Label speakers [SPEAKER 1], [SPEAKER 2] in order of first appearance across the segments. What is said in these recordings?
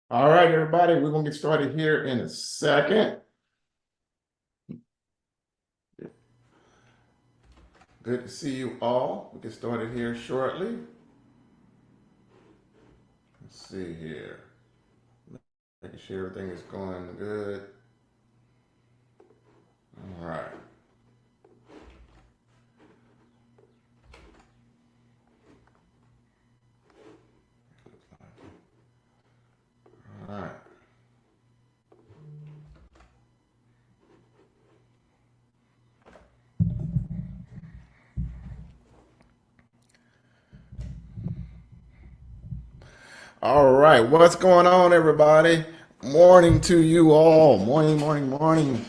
[SPEAKER 1] All right, everybody, we're gonna get started here in a second. Good to see you all. We'll get started here shortly. Let's see here. Making sure everything is going good. All right. All right. All right. What's going on, everybody? Morning to you all. Morning, morning, morning.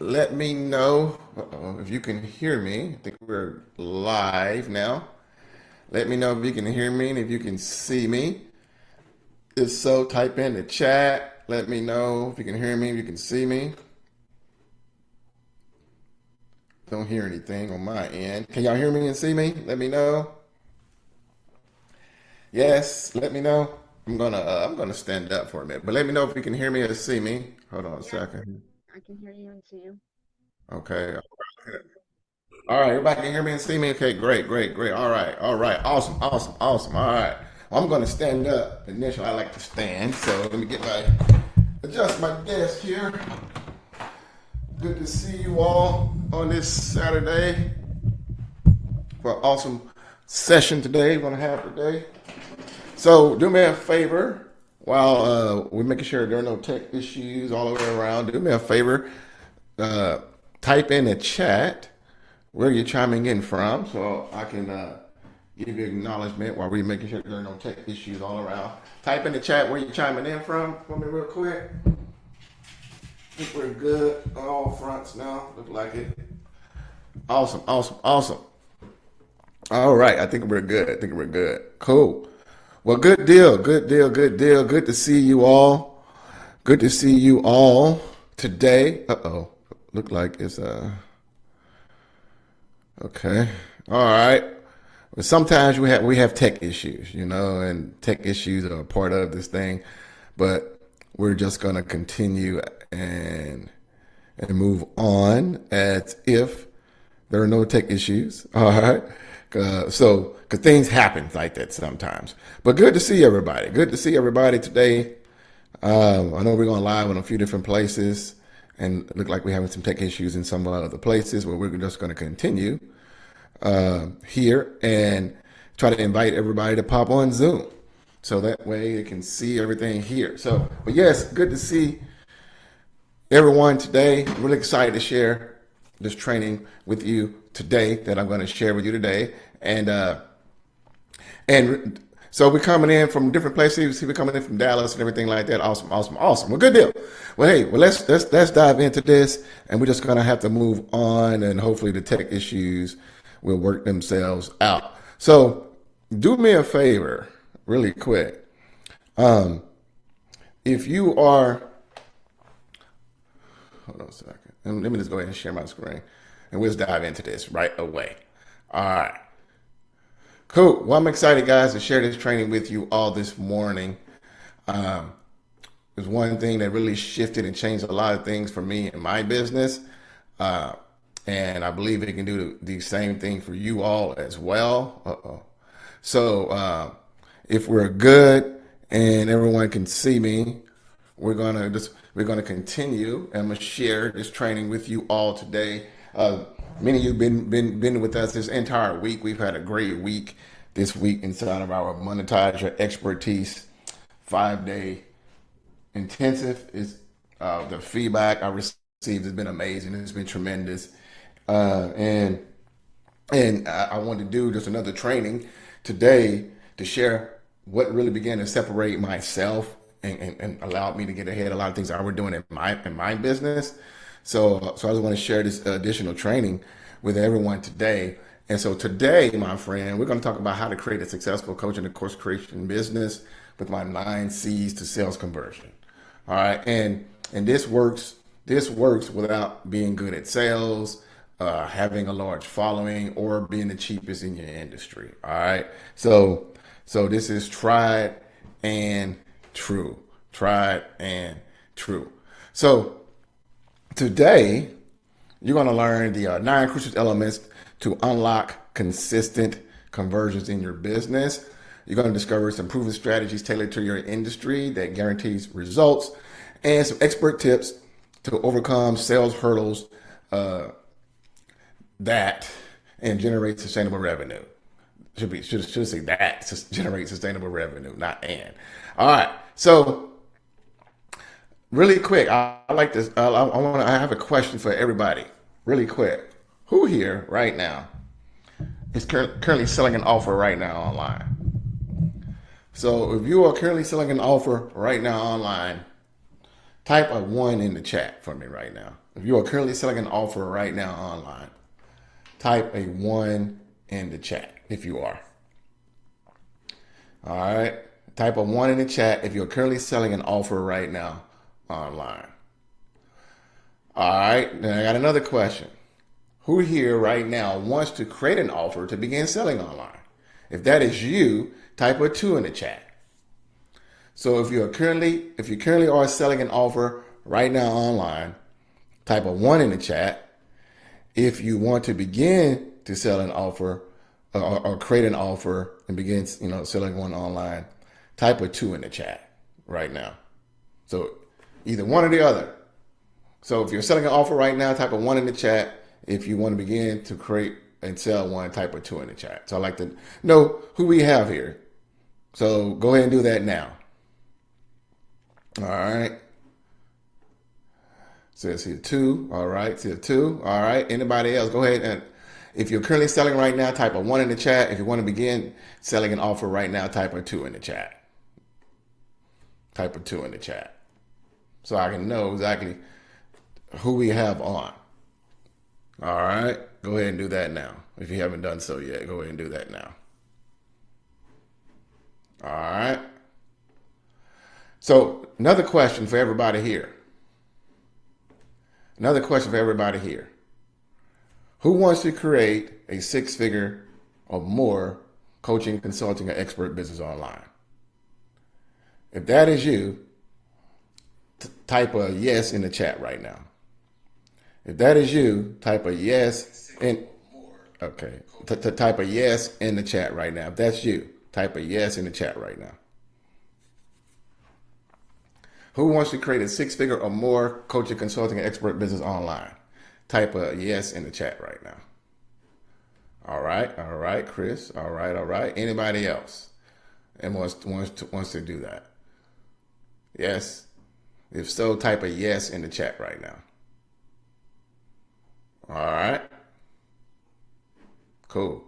[SPEAKER 1] Let me know if you can hear me. I think we're live now. Let me know if you can hear me and if you can see me. If so, type in the chat. Let me know if you can hear me, if you can see me. Don't hear anything on my end. Can y'all hear me and see me? Let me know. Yes, let me know. I'm gonna stand up for a minute, but let me know if you can hear me or see me. Hold on a
[SPEAKER 2] Yes,
[SPEAKER 1] second.
[SPEAKER 2] I can hear you and see you.
[SPEAKER 1] Okay. All right, everybody can hear me and see me. Okay, great, great, great. All right, awesome, awesome, awesome. All right. Well, I'm gonna stand up. Initially, I like to stand, so let me get my adjust my desk here. Good to see you all on this Saturday for an awesome session today. We're gonna have today. So do me a favor while we're making sure there are no tech issues all the way around. Do me a favor, uh, type in the chat where you're chiming in from, so I can give you acknowledgement while we're making sure there are no tech issues all around. Type in the chat where you're chiming in from for me real quick. I think we're good on all fronts now. Look like it. Awesome, awesome, awesome. All right, I think we're good. I think we're good. Cool. Well, good deal, good deal, good deal. Good to see you all. Good to see you all today. Uh-oh. Look like it's okay. All right. Well, sometimes we have tech issues, and tech issues are a part of this thing, but we're just gonna continue and and move on as if there are no tech issues. All right. Because things happen like that sometimes. But good to see everybody. Good to see everybody today. I know we're going live in a few different places and it look like we're having some tech issues in some other places, but we're just going to continue here and try to invite everybody to pop on Zoom. So that way you can see everything here. So, but yes, good to see everyone today. Really excited to share this training with you today that I'm going to share with you today. And so we're coming in from different places. See, we're coming in from Dallas and everything like that. Awesome, awesome, awesome. Well, good deal. Well, hey, well let's dive into this, and we're just gonna have to move on, and hopefully the tech issues will work themselves out. So, do me a favor, really quick. Um, if you are, hold on a second, and let me just go ahead and share my screen, and we'll just dive into this right away. All right. Cool. Well, I'm excited, guys, to share this training with you all this morning. Um, There's one thing that really shifted and changed a lot of things for me in my business. Uh, and I believe it can do the same thing for you all as well. Uh-oh. So if we're good and everyone can see me, we're gonna continue. I'm gonna share this training with you all today. Many of you been with us this entire week. We've had a great week this week inside of our Monetize Your Expertise 5 day intensive. Is The feedback I received has been amazing. It's been tremendous, uh, and I wanted to do just another training today to share what really began to separate myself and allowed me to get ahead of a lot of things I were doing in my business. So I just want to share this additional training with everyone today. And so today, my friend, we're going to talk about how to create a successful coaching and course creation business with my 9 C's to sales conversion. All right, and this works without being good at sales, having a large following, or being the cheapest in your industry. All right, so this is tried and true. Tried and true. So today, you're going to learn the 9 crucial elements to unlock consistent conversions in your business. You're going to discover some proven strategies tailored to your industry that guarantees results, and some expert tips to overcome sales hurdles that and generate sustainable revenue. Should say that generate sustainable revenue, not and. All right. So really quick, I like this. I have a question for everybody. Really quick, who here right now is currently selling an offer right now online? So if you are currently selling an offer right now online, type a 1 in the chat for me right now. If you are currently selling an offer right now online, type a 1 in the chat if you are. All right. Type a 1 in the chat if you're currently selling an offer right now online. All right. Then I got another question. Who here right now wants to create an offer to begin selling online? If that is you, type a 2 in the chat. So if you currently are selling an offer right now online, type a 1 in the chat. If you want to begin to sell an offer or create an offer and begin, selling one online, type a 2 in the chat right now. So either one or the other. So if you're selling an offer right now, type a 1 in the chat. If you want to begin to create and sell one, type a 2 in the chat. So I'd like to know who we have here. So go ahead and do that now. All right. Says here 2. All right. Says 2. All right. Anybody else? Go ahead and if you're currently selling right now, type a 1 in the chat. If you want to begin selling an offer right now, type a 2 in the chat. Type a 2 in the chat. So I can know exactly who we have on. All right. Go ahead and do that now. If you haven't done so yet, go ahead and do that now. All right. So another question for everybody here. Who wants to create a 6-figure or more coaching, consulting, or expert business online? If that is you, type a yes in the chat right now. If that is you, type a yes in. Okay, type a yes in the chat right now. If that's you, type a yes in the chat right now. Who wants to create a 6-figure or more coaching, consulting, and expert business online? Type a yes in the chat right now. All right, Chris. All right. Anybody else and wants to do that? Yes. If so, type a yes in the chat right now. All right. Cool.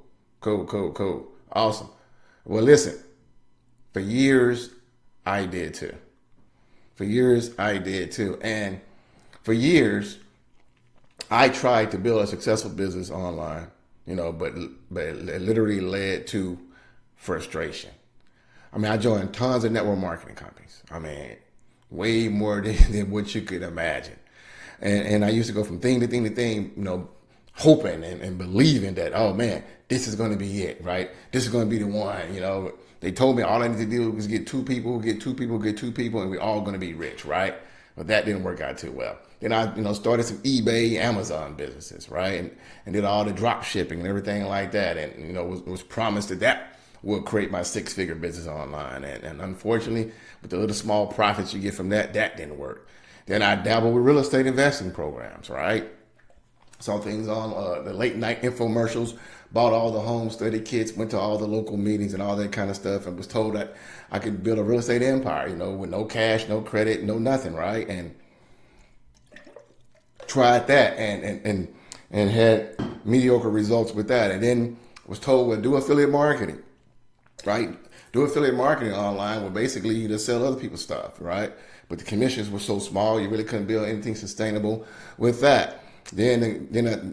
[SPEAKER 1] Awesome. Well, listen. For years, I did too. And for years, I tried to build a successful business online, but it literally led to frustration. I mean, I joined tons of network marketing companies. I mean, way more than what you could imagine. And I used to go from thing to thing, hoping and believing that, oh man, this is going to be it, right? This is going to be the one, They told me all I need to do was get two people, and we're all going to be rich, right? But that didn't work out too well. Then I, started some eBay, Amazon businesses, right? And did all the drop shipping and everything like that. And, was promised that would create my 6-figure business online. And unfortunately, with the little small profits you get from that didn't work. Then I dabbled with real estate investing programs, right? Saw things on the late night infomercials, bought all the home study kits, went to all the local meetings and all that kind of stuff, and was told that I could build a real estate empire, with no cash, no credit, no nothing, right? And tried that and had mediocre results with that. And then was told, well, do affiliate marketing, right? Do affiliate marketing online, where basically you just sell other people's stuff, right? But the commissions were so small, you really couldn't build anything sustainable with that. Then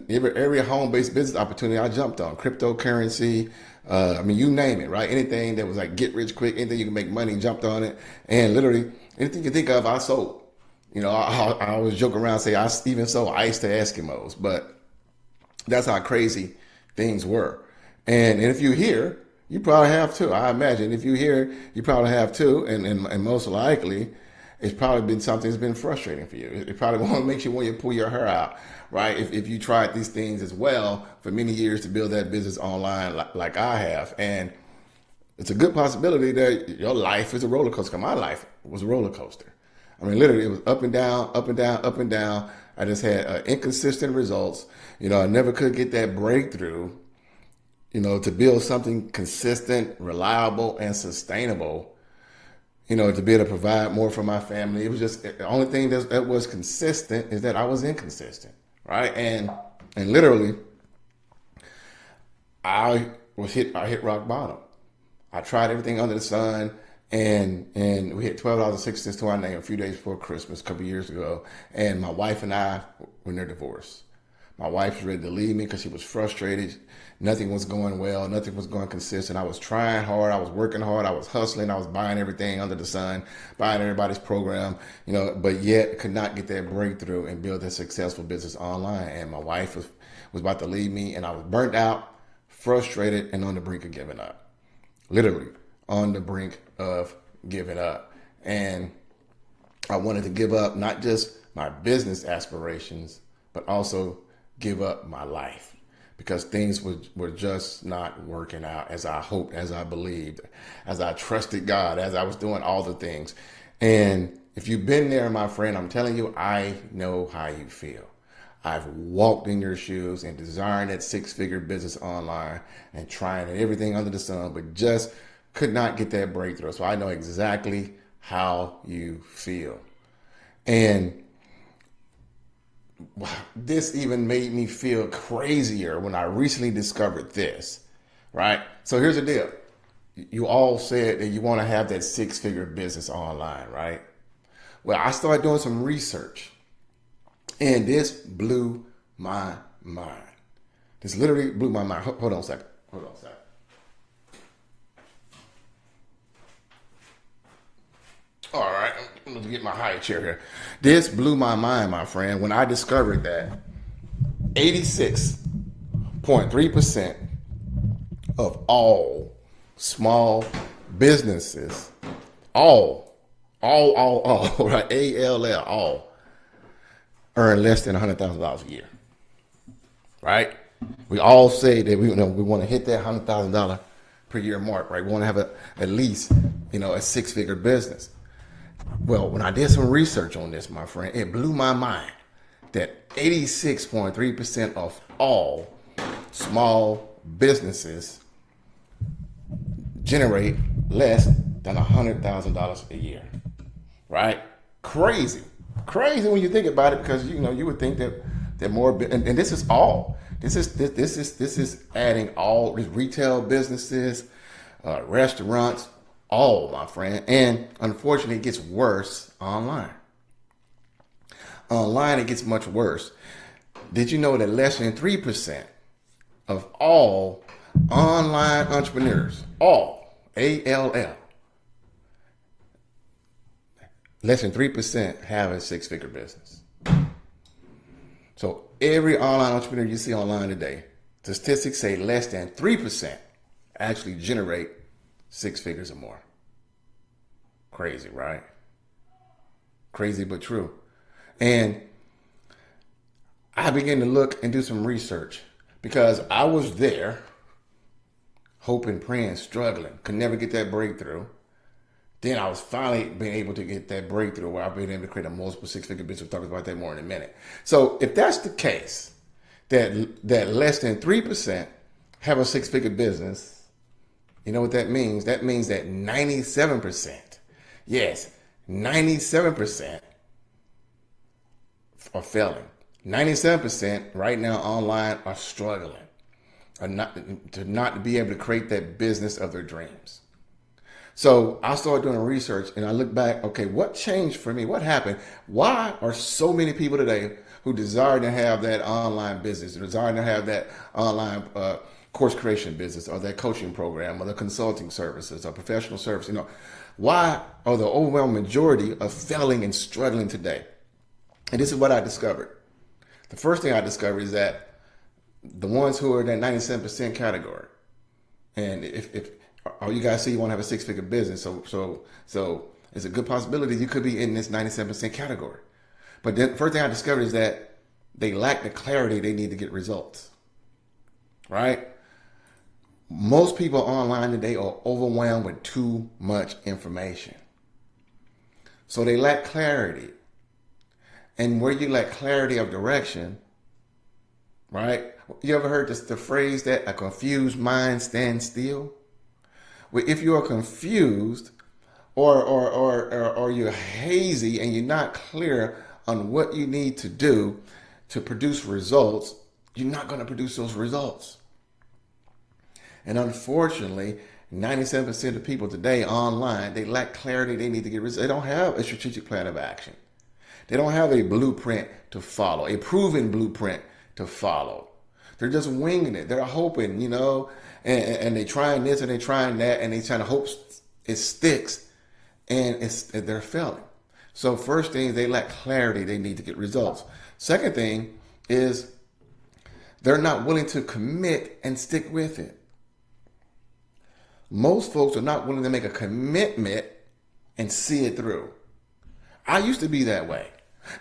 [SPEAKER 1] every home-based business opportunity I jumped on, cryptocurrency, you name it, right? Anything that was like get rich quick, anything you can make money, jumped on it. And literally anything you think of, I sold. I always joke around, say I even sold ice to Eskimos, but that's how crazy things were. And if you're here, you probably have too. I imagine if you're here, you probably have too. And most likely, it's probably been something that's been frustrating for you. It probably makes you want to pull your hair out, right? If you tried these things as well for many years to build that business online like I have. And it's a good possibility that your life is a roller coaster. My life was a roller coaster. I mean, literally, it was up and down, up and down, up and down. I just had inconsistent results. I never could get that breakthrough, to build something consistent, reliable, and sustainable, to be able to provide more for my family. It was just the only thing that was consistent is that I was inconsistent, right? And literally, I hit rock bottom. I tried everything under the sun, and we hit $12.06 to our name a few days before Christmas, a couple of years ago. And my wife and I were near divorce. My wife was ready to leave me because she was frustrated. Nothing was going well. Nothing was going consistent. I was trying hard. I was working hard. I was hustling. I was buying everything under the sun, buying everybody's program, but yet could not get that breakthrough and build a successful business online. And my wife was about to leave me, and I was burnt out, frustrated, and on the brink of giving up. Literally on the brink of giving up. And I wanted to give up not just my business aspirations, but also give up my life because things were just not working out as I hoped, as I believed, as I trusted God, as I was doing all the things. And if you've been there, my friend, I'm telling you, I know how you feel. I've walked in your shoes and designed that six-figure business online and trying everything under the sun, but just could not get that breakthrough. So I know exactly how you feel. And this even made me feel crazier when I recently discovered this, right? So here's the deal. You all said that you want to have that six-figure business online, right? Well, I started doing some research, and this blew my mind. This literally blew my mind. Hold on a second. All right, I'm going to get my high chair here. This blew my mind, my friend, when I discovered that 86.3% of all small businesses, all, right, ALL, all, earn less than $100,000 a year, right? We all say that we want to hit that $100,000 per year mark, right? We want to have at least, a six-figure business. Well, when I did some research on this, my friend, it blew my mind that 86.3% of all small businesses generate less than $100,000 a year, right? Crazy when you think about it, because you would think that more, and this is all. This is adding all these retail businesses, restaurants. All, my friend. And unfortunately, it gets worse online. Online, it gets much worse. Did you know that less than 3% of all online entrepreneurs, all, ALL, less than 3% have a six-figure business? So every online entrepreneur you see online today, statistics say less than 3% actually generate six figures or more. Crazy, right? Crazy, but true. And I began to look and do some research because I was there hoping, praying, struggling, could never get that breakthrough. Then I was finally being able to get that breakthrough where I've been able to create a multiple six-figure business. We'll talk about that more in a minute. So if that's the case, that less than 3% have a six-figure business, you know what that means? That means that 97%, yes, 97% are failing. 97% right now online are struggling, are not be able to create that business of their dreams. So I started doing research and I look back, okay, what changed for me? What happened? Why are so many people today who desire to have that online business, desire to have that online course creation business or that coaching program or the consulting services or professional service, why are the overwhelming majority of failing and struggling today? And this is what I discovered. The first thing I discovered is that the ones who are in that 97% category, and if all you guys say you want to have a six-figure business, so It's a good possibility you could be in this 97% category. But the first thing I discovered is that they lack the clarity they need to get results. Right? Most people online today are overwhelmed with too much information. So they lack clarity. And where you lack clarity of direction, right? You ever heard the phrase that a confused mind stands still? Well, if you are confused or you're hazy and you're not clear on what you need to do to produce results, you're not going to produce those results. And unfortunately, 97% of people today online, they lack clarity. They need to get results. They don't have a strategic plan of action. They don't have a blueprint to follow, a proven blueprint to follow. They're just winging it. They're hoping, and they're trying this and they're trying that, and they're trying to hope it sticks, and they're failing. So first thing, they lack clarity. They need to get results. Second thing is they're not willing to commit and stick with it. Most folks are not willing to make a commitment and see it through. I used to be that way.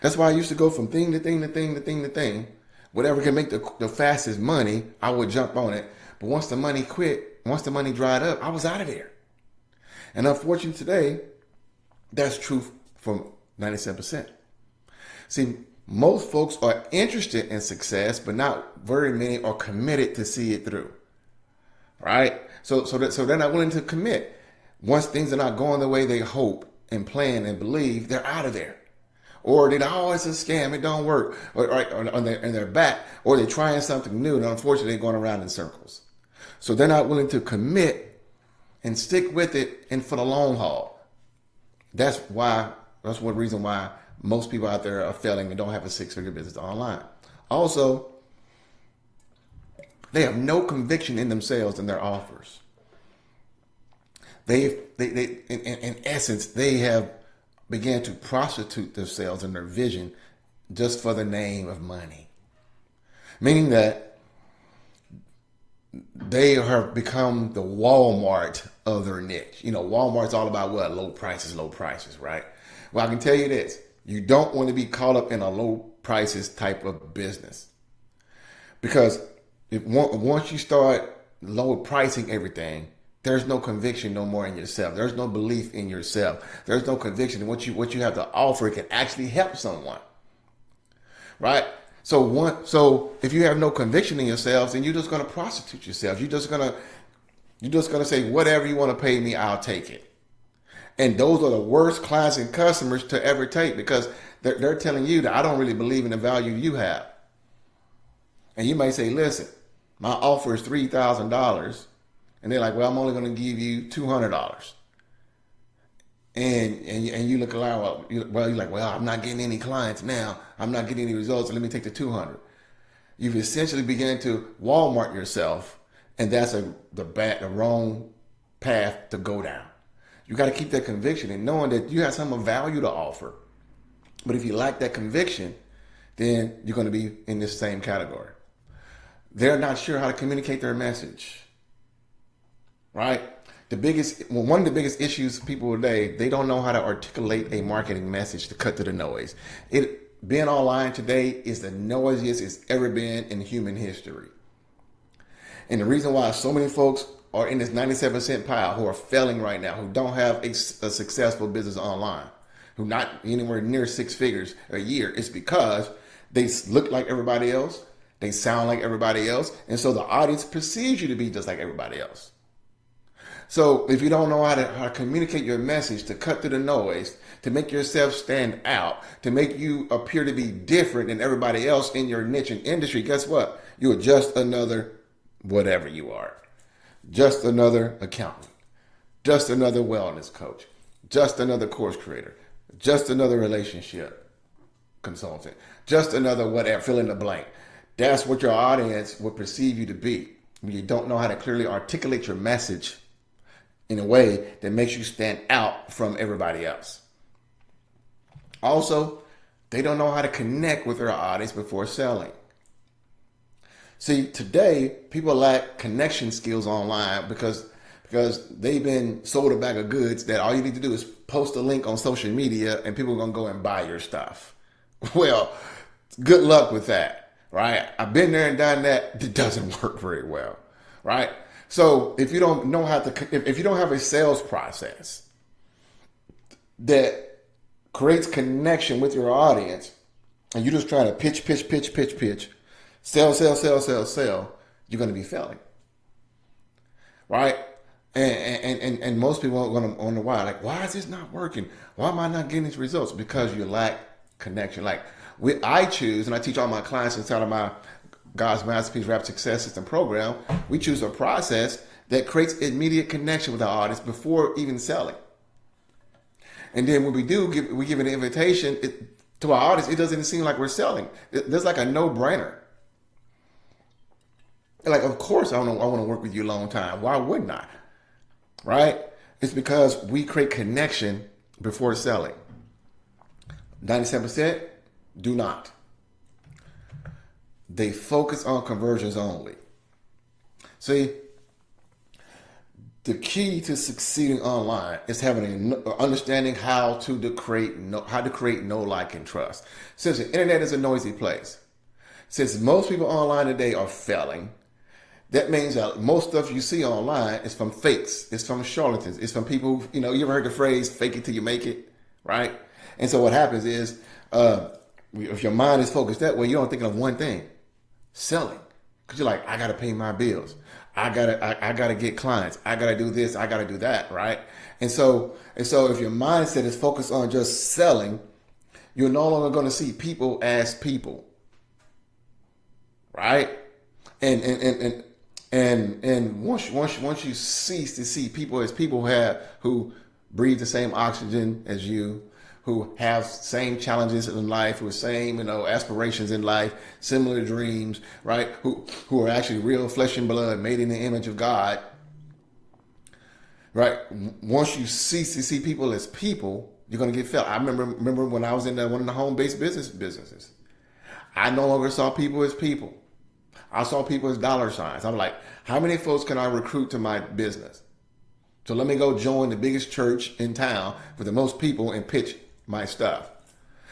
[SPEAKER 1] That's why I used to go from thing to thing to thing to thing to thing. Whatever can make the fastest money, I would jump on it. But once the money dried up, I was out of there. And unfortunately today, that's true for 97%. See, most folks are interested in success, but not very many are committed to see it through. Right? So they're not willing to commit. Once things are not going the way they hope and plan and believe, they're out of there. Or it's a scam, it don't work. Or they're back, or they're trying something new, and unfortunately they're going around in circles. So they're not willing to commit and stick with it and for the long haul. That's one reason why most people out there are failing and don't have a six-figure business online. Also, they have no conviction in themselves and their offers. In essence, they have began to prostitute themselves and their vision just for the name of money. Meaning that they have become the Walmart of their niche. Walmart's all about what? Low prices, right? Well, I can tell you this. You don't want to be caught up in a low prices type of business. Because once you start low pricing everything, there's no conviction no more in yourself. There's no belief in yourself. There's no conviction in what you have to offer can actually help someone. Right? So if you have no conviction in yourselves, then you're just going to prostitute yourself. You're just going to say, whatever you want to pay me, I'll take it. And those are the worst clients and customers to ever take, because they're telling you that I don't really believe in the value you have. And you may say, listen, my offer is $3,000. And they're like, well, I'm only going to give you $200. And you look around, you're like, well, I'm not getting any clients now. I'm not getting any results. So let me take the 200. You've essentially begun to Walmart yourself. And that's the wrong path to go down. You got to keep that conviction and knowing that you have some value to offer. But if you lack that conviction, then you're going to be in this same category. They're not sure how to communicate their message. Right? One of the biggest issues people today, they don't know how to articulate a marketing message to cut through the noise. Being online today is the noisiest it's ever been in human history. And the reason why so many folks are in this 97% pile who are failing right now, who don't have a successful business online, who not anywhere near six figures a year, is because they look like everybody else, they sound like everybody else, and so the audience perceives you to be just like everybody else. So if you don't know how to communicate your message, to cut through the noise, to make yourself stand out, to make you appear to be different than everybody else in your niche and industry, guess what? You're just another whatever you are. Just another accountant. Just another wellness coach. Just another course creator. Just another relationship consultant. Just another whatever, fill in the blank. That's what your audience will perceive you to be when you don't know how to clearly articulate your message in a way that makes you stand out from everybody else. Also, they don't know how to connect with their audience before selling. See, today, people lack connection skills online because because they've been sold a bag of goods that all you need to do is post a link on social media and people are going to go and buy your stuff. Well, good luck with that, right? I've been there and done that. It doesn't work very well, right? So if you don't know how to, if you don't have a sales process that creates connection with your audience, and you just try to pitch, sell, you're going to be failing, right? And most people are going to wonder why. Like, why is this not working? Why am I not getting these results? Because you lack connection. Like, I choose, and I teach all my clients inside of my God's Masterpiece Rapid Success System program, we choose a process that creates immediate connection with our audience before even selling. And then when we do, we give an invitation to our audience. It doesn't seem like we're selling. There's like a no-brainer. Like, of course I want to work with you a long time. Why wouldn't I? Right? It's because we create connection before selling. 97% do not. They focus on conversions only. See, the key to succeeding online is having understanding how to create know, like, and trust. Since the internet is a noisy place, since most people online today are failing, that means that most stuff you see online is from fakes. It's from charlatans. It's from people who, you ever heard the phrase, fake it till you make it, right? And so what happens is, if your mind is focused that way, you don't think of one thing, selling. Because you're like, I got to pay my bills. I gotta get clients. I gotta do this. I gotta do that, right? And so if your mindset is focused on just selling, you're no longer going to see people as people, right? And once you cease to see people as people who breathe the same oxygen as you, who have same challenges in life, who have same, aspirations in life, similar dreams, right? Who are actually real flesh and blood, made in the image of God, right? Once you cease to see people as people, you're going to get felt. I remember when I was in one of the home-based businesses, I no longer saw people as people. I saw people as dollar signs. I'm like, how many folks can I recruit to my business? So let me go join the biggest church in town with the most people and pitch my stuff.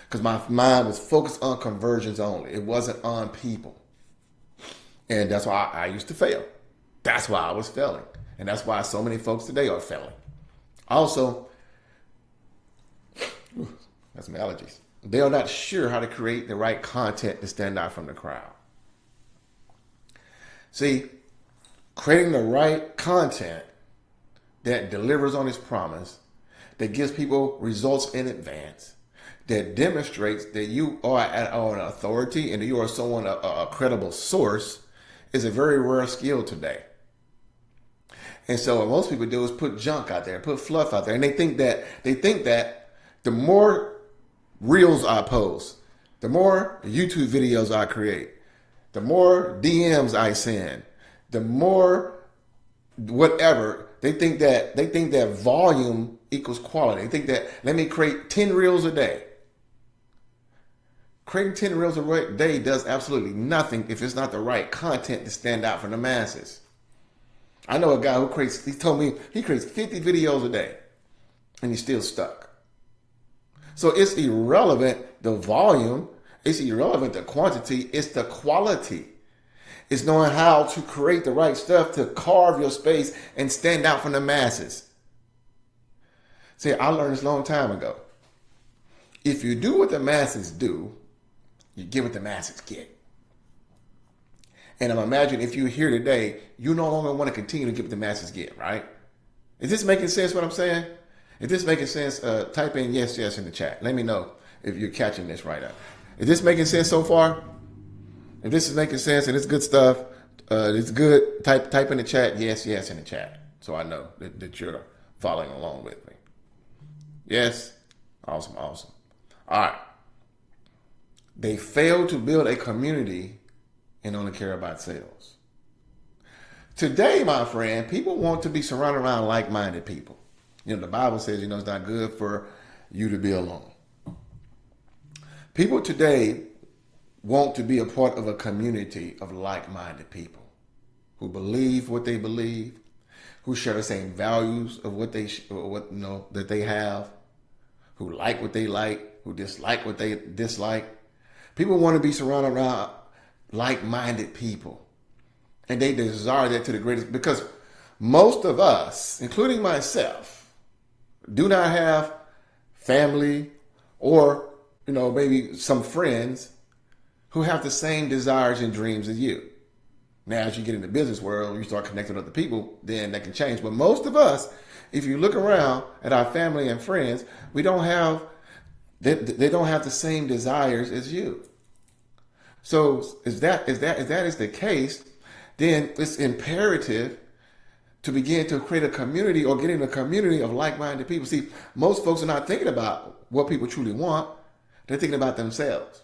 [SPEAKER 1] Because my mind was focused on conversions only. It wasn't on people. And that's why I used to fail. That's why I was failing. And that's why so many folks today are failing. Also, that's my allergies. They are not sure how to create the right content to stand out from the crowd. See, creating the right content that delivers on its promise, that gives people results in advance, that demonstrates that you are an authority and that you are someone, a credible source, is a very rare skill today. And so what most people do is put junk out there, put fluff out there, and they think that the more reels I post, the more YouTube videos I create, the more DMs I send, the more whatever, they think that volume equals quality. They think that, let me create 10 reels a day. Creating 10 reels a day does absolutely nothing if it's not the right content to stand out from the masses. I know a guy he told me he creates 50 videos a day and he's still stuck. So it's irrelevant the volume, it's irrelevant the quantity, it's the quality. It's knowing how to create the right stuff to carve your space and stand out from the masses. See, I learned this a long time ago. If you do what the masses do, you get what the masses get. And I imagine if you're here today, you no longer want to continue to get what the masses get, right? Is this making sense what I'm saying? If this making sense, type in yes in the chat. Let me know if you're catching this right now. Is this making sense so far? If this is making sense and it's good stuff, it's good, type in the chat, yes in the chat. So I know that you're following along with me. Yes? Awesome. All right. They fail to build a community and only care about sales. Today, my friend, people want to be surrounded around like-minded people. The Bible says, it's not good for you to be alone. People today want to be a part of a community of like-minded people who believe what they believe, who share the same values of what they that they have, who like what they like, who dislike what they dislike. People want to be surrounded around like-minded people, and they desire that to the greatest, because most of us, including myself, do not have family or maybe some friends who have the same desires and dreams as you. Now, as you get in the business world, you start connecting with other people, then that can change. But most of us, if you look around at our family and friends, they don't have the same desires as you. So if that is the case, then it's imperative to begin to create a community or get in a community of like-minded people. See, most folks are not thinking about what people truly want. They're thinking about themselves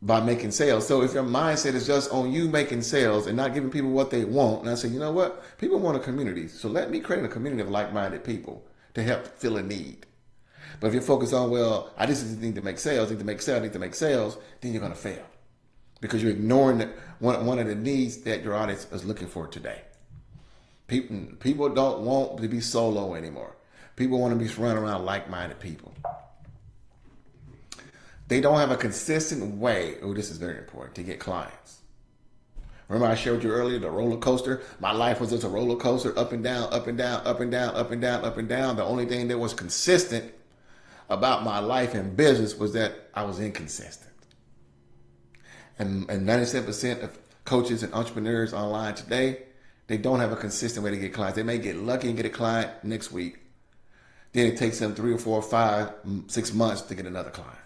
[SPEAKER 1] by making sales. So if your mindset is just on you making sales and not giving people what they want, and I say, you know what? People want a community. So let me create a community of like-minded people to help fill a need. But if you're focused on, well, I just need to make sales, then you're going to fail, because you're ignoring one of the needs that your audience is looking for today. People don't want to be solo anymore. People want to be surrounded around like-minded people. They don't have a consistent way, this is very important, to get clients. Remember I shared with you earlier the roller coaster? My life was just a roller coaster, up and down, up and down, up and down, up and down, up and down. The only thing that was consistent about my life and business was that I was inconsistent. And 97% of coaches and entrepreneurs online today, they don't have a consistent way to get clients. They may get lucky and get a client next week. Then it takes them 3 or 4 or 5, 6 months to get another client.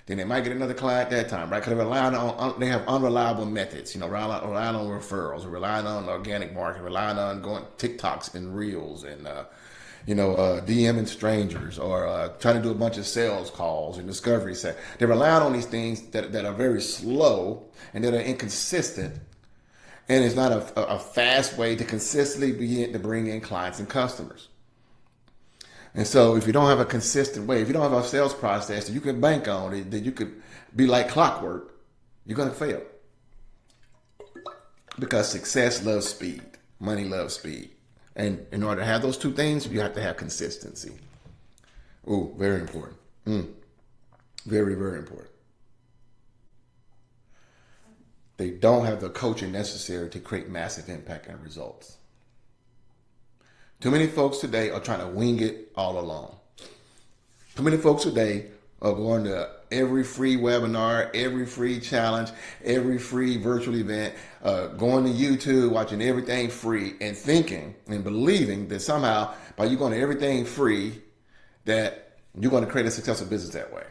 [SPEAKER 1] Then they might get another client that time, right? Because they have unreliable methods, relying on referrals, relying on organic marketing, relying on going TikToks and Reels and, DMing strangers, or trying to do a bunch of sales calls and discovery set. They rely on these things that are very slow and that are inconsistent. And it's not a fast way to consistently begin to bring in clients and customers. And so if you don't have a consistent way, if you don't have a sales process that you can bank on, that you could be like clockwork, you're going to fail. Because success loves speed. Money loves speed. And in order to have those two things, you have to have consistency. Ooh, very important. Very, very important. They don't have the coaching necessary to create massive impact and results. Too many folks today are trying to wing it all alone. Too many folks today are going to every free webinar, every free challenge, every free virtual event, going to YouTube, watching everything free, and thinking and believing that somehow by you going to everything free, that you're going to create a successful business that way.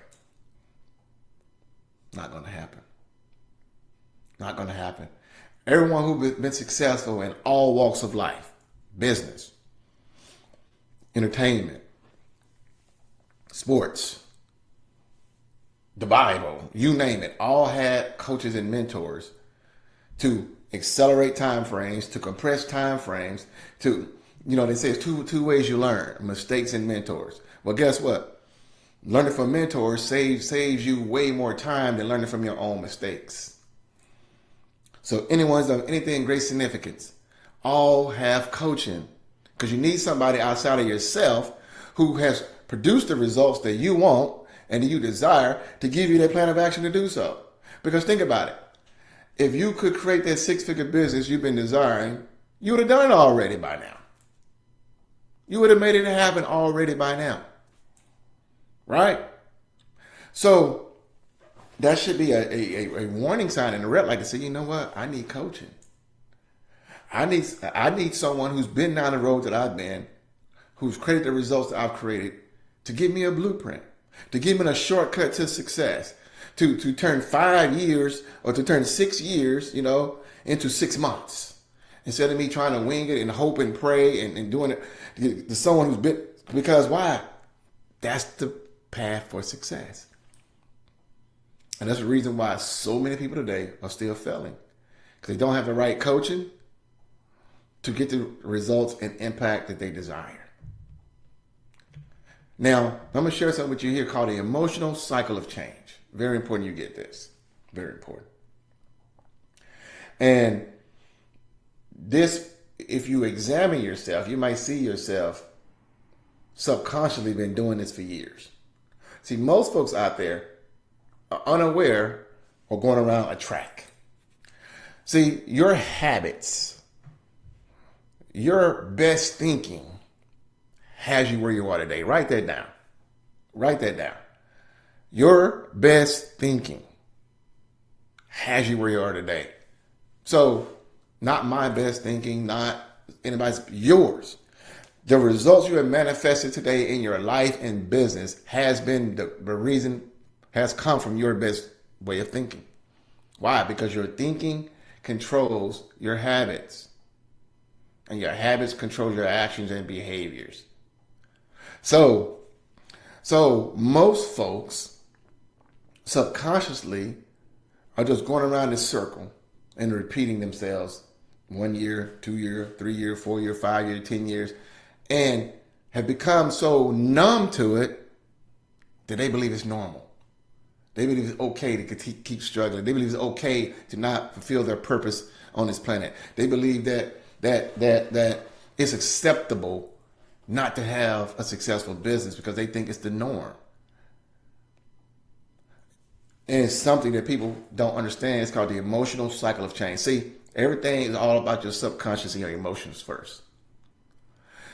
[SPEAKER 1] Not going to happen. Not going to happen. Everyone who's been successful in all walks of life, business, entertainment, sports, the Bible, you name it, all had coaches and mentors to accelerate time frames, to compress time frames, to, they say it's two ways you learn, mistakes and mentors. Well, guess what? Learning from mentors saves you way more time than learning from your own mistakes. So anyone's done anything great significance, all have coaching, because you need somebody outside of yourself who has produced the results that you want and that you desire to give you that plan of action to do so. Because think about it. If you could create that 6-figure business you've been desiring, you would have done it already by now. You would have made it happen already by now. Right? So that should be a warning sign and a red light to say, you know what? I need coaching. I need someone who's been down the road that I've been, who's created the results that I've created, to give me a blueprint, to give me a shortcut to success, to turn 5 years or to turn 6 years, into 6 months. Instead of me trying to wing it and hope and pray and doing it to someone who's been, because why? That's the path for success. And that's the reason why so many people today are still failing, because they don't have the right coaching to get the results and impact that they desire. Now, I'm going to share something with you here called the emotional cycle of change. Very important you get this. Very important. And this if you examine yourself, you might see yourself subconsciously been doing this for years. See, most folks out there are unaware or going around a track. See, your habits, your best thinking has you where you are today. Write that down. Write that down. Your best thinking has you where you are today. So, not my best thinking, not anybody's, yours. The results you have manifested today in your life and business has been the reason, has come from your best way of thinking. Why? Because your thinking controls your habits, and your habits control your actions and behaviors. So most folks subconsciously are just going around this circle and repeating themselves 1 year, 2 year, 3 year, 4 year, 5 year, 10 years, and have become so numb to it that they believe it's normal. They believe it's okay to keep struggling. They believe it's okay to not fulfill their purpose on this planet. They believe that it's acceptable not to have a successful business because they think it's the norm. And it's something that people don't understand. It's called the emotional cycle of change. See, everything is all about your subconscious and your emotions first.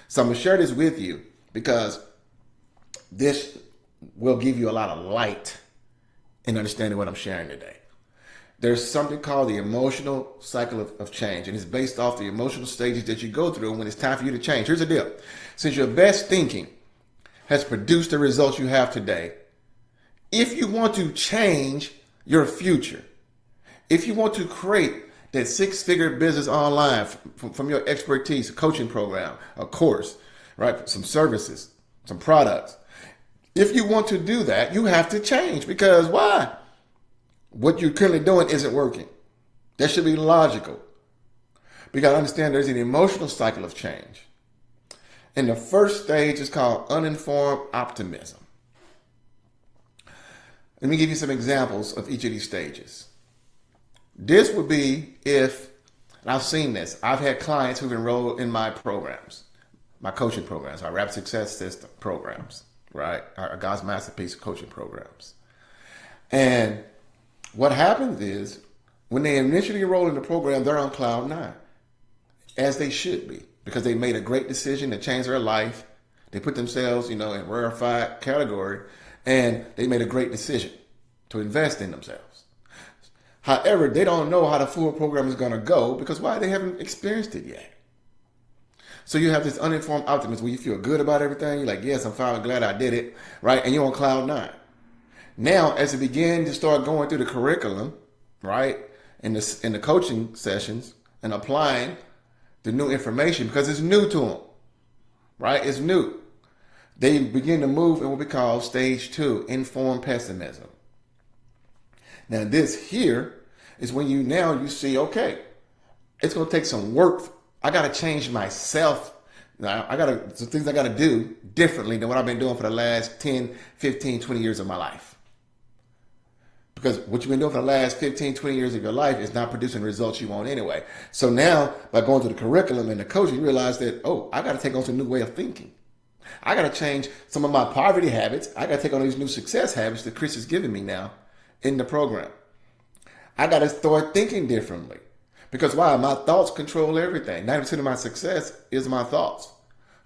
[SPEAKER 1] So I'm going to share this with you because this will give you a lot of light in understanding what I'm sharing today. There's something called the emotional cycle of change, and it's based off the emotional stages that you go through when it's time for you to change. Here's the deal. Since your best thinking has produced the results you have today, if you want to change your future, if you want to create that six-figure business online from your expertise, a coaching program, a course, right, some services, some products, if you want to do that, you have to change. Because why? What you're currently doing isn't working. That should be logical. But you got to understand there's an emotional cycle of change. And the first stage is called uninformed optimism. Let me give you some examples of each of these stages. This would be if, and I've seen this, I've had clients who've enrolled in my programs, my coaching programs, our Rapid Success System programs, right? Our God's Masterpiece coaching programs. And what happens is when they initially enroll in the program, they're on cloud nine, as they should be, because they made a great decision to change their life. They put themselves, in rarefied category, and they made a great decision to invest in themselves. However, they don't know how the full program is going to go because why? They haven't experienced it yet. So you have this uninformed optimism where you feel good about everything. You're like, yes, I'm finally glad I did it, right? And you're on cloud nine. Now, as they begin to start going through the curriculum, right, in the coaching sessions and applying the new information because it's new to them, right? It's new. They begin to move in what we call stage 2, informed pessimism. Now, this here is when you see, okay, it's going to take some work. I got to change myself. Now, some things I got to do differently than what I've been doing for the last 10, 15, 20 years of my life. Because what you've been doing for the last 15, 20 years of your life is not producing results you want anyway. So now, by going through the curriculum and the coaching, you realize that, I got to take on some new way of thinking. I got to change some of my poverty habits. I got to take on these new success habits that Chris is giving me now in the program. I got to start thinking differently. Because why? My thoughts control everything. 90% of my success is my thoughts,